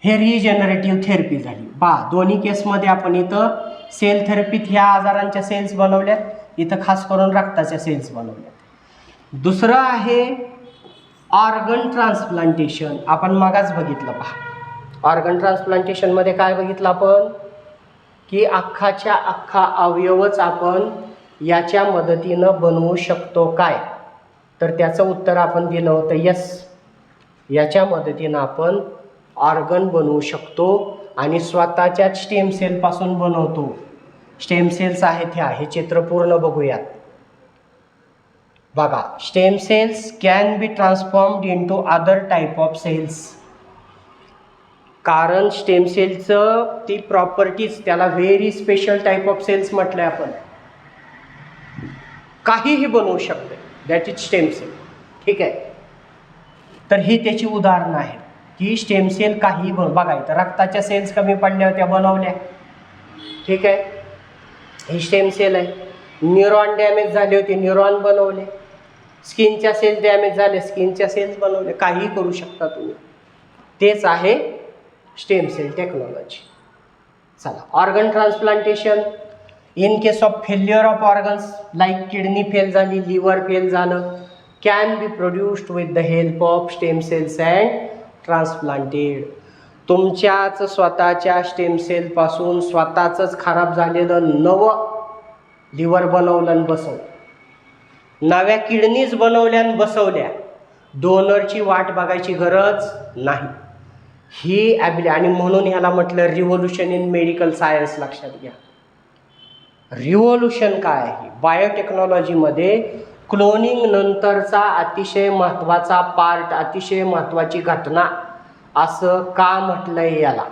हे रिजनरेटिव्ह थेरपी झाली. दोन्ही केसमध्ये आपण इथं सेल थेरपीत ह्या आजारांच्या सेल्स बनवल्यात, इथं खास करून रक्ताच्या सेल्स बनवल्यात. दुसरं आहे ऑर्गन ट्रान्सप्लांटेशन. आपण मागाच बघितलं पहा. ऑर्गन ट्रान्सप्लांटेशनमध्ये काय बघितलं आपण की अख्खाच्या अख्खा अवयवच आपण याच्या मदतीनं बनवू शकतो काय? तर त्याचं उत्तर आपण दिलं होतं यस. याच्या मदतीनं आपण ऑर्गन बनवू शकतो आणि स्वतःच्याच स्टेम सेलपासून बनवतो. स्टेम सेल्स आहेत ह्या, हे चित्र पूर्ण बघूयात. बघा, stem cells can be transformed into other type of cells. कारण स्टेम सेलचं ती प्रॉपर्टीज, त्याला very special type of cells म्हटलं आहे आपण. काहीही बनवू शकते, दॅट इज स्टेम सेल. ठीक आहे, तर ही त्याची उदाहरणं आहेत की स्टेम सेल काहीही बघा इथं रक्ताच्या सेल्स कमी पडल्या होत्या, बनवल्या. ठीक आहे, ही स्टेम सेल आहे. न्यूरॉन डॅमेज झाले होते, न्यूरॉन बनवले. स्किनच्या सेल्स डॅमेज झाले, स्किनच्या सेल्स बनवले. काहीही करू शकता तुम्ही. तेच आहे स्टेम सेल टेक्नॉलॉजी. चला, organ transplantation in case of failure of organs like kidney fail झाली, लिव्हर फेल झालं, can be produced with the help of stem cells and transplanted. तुमच्याच स्वतःच्या स्टेम सेलपासून स्वतःच खराब झालेलं नवं लिव्हर बनवलं आणि बसवलं, नव्या किडनीज बनवल्या आणि बसवल्या. डोनरची वाट बघायची गरज नाही. ही आणि म्हणून ह्याला म्हटलं रिव्होल्युशन इन मेडिकल सायन्स. लक्षात घ्या, रिव्होल्युशन काय आहे बायोटेक्नॉलॉजीमध्ये. क्लोनिंग नंतरचा अतिशय महत्त्वाचा पार्ट, अतिशय महत्त्वाची घटना असं का म्हटलंय याला.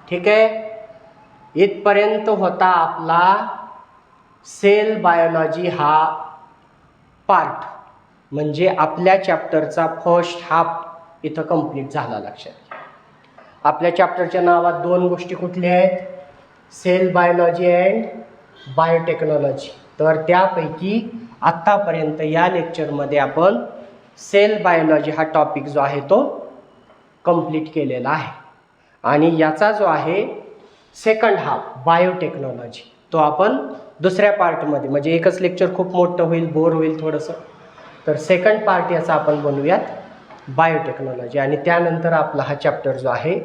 ठीक आहे, इथपर्यंत होता आपला सेल बायोलॉजी हा पार्ट, म्हणजे आपल्या चॅप्टरचा फर्स्ट हाफ इथं कंप्लीट झाला. लक्षात घ्या, आपल्या चॅप्टरच्या नावात दोन गोष्टी कुठल्या आहेत? Cell biology and biotechnology. तर त्यापैकी आत्तापर्यंत या लेक्चरमध्ये आपण सेल बायोलॉजी हा टॉपिक जो आहे तो कंप्लीट केलेला आहे. आणि याचा जो आहे सेकंड हाफ बायोटेक्नॉलॉजी तो आपण दुसऱ्या पार्टमध्ये, म्हणजे एकच लेक्चर खूप मोठं होईल, बोर होईल थोडंसं, तर सेकंड पार्ट याचा आपण बनवूयात बायोटेक्नॉलॉजी. आणि त्यानंतर आपला हा चॅप्टर जो आहे,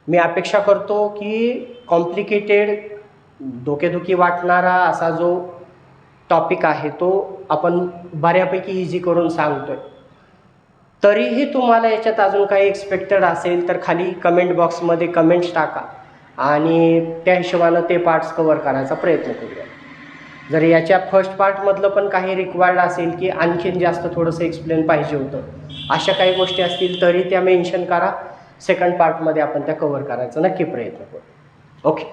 मी अपेक्षा करतो की कॉम्प्लिकेटेड डोकेदुखी वाटणारा असा जो टॉपिक आहे तो आपण बऱ्यापैकी इझी करून सांगतोय. तरीही तुम्हाला याच्यात अजून काही एक्सपेक्टेड असेल तर खाली कमेंट बॉक्समध्ये कमेंट्स टाका आणि त्या हिशोबानं ते पार्ट्स कवर करायचा प्रयत्न करूया. जर याच्या फर्स्ट पार्टमधलं पण काही रिक्वायर्ड असेल की आणखीन जास्त थोडंसं एक्सप्लेन पाहिजे होतं, अशा काही गोष्टी असतील तरी त्या मेन्शन करा. सेकंड पार्टमध्ये आपण त्या कवर करायचा नक्की प्रयत्न करू. ओके.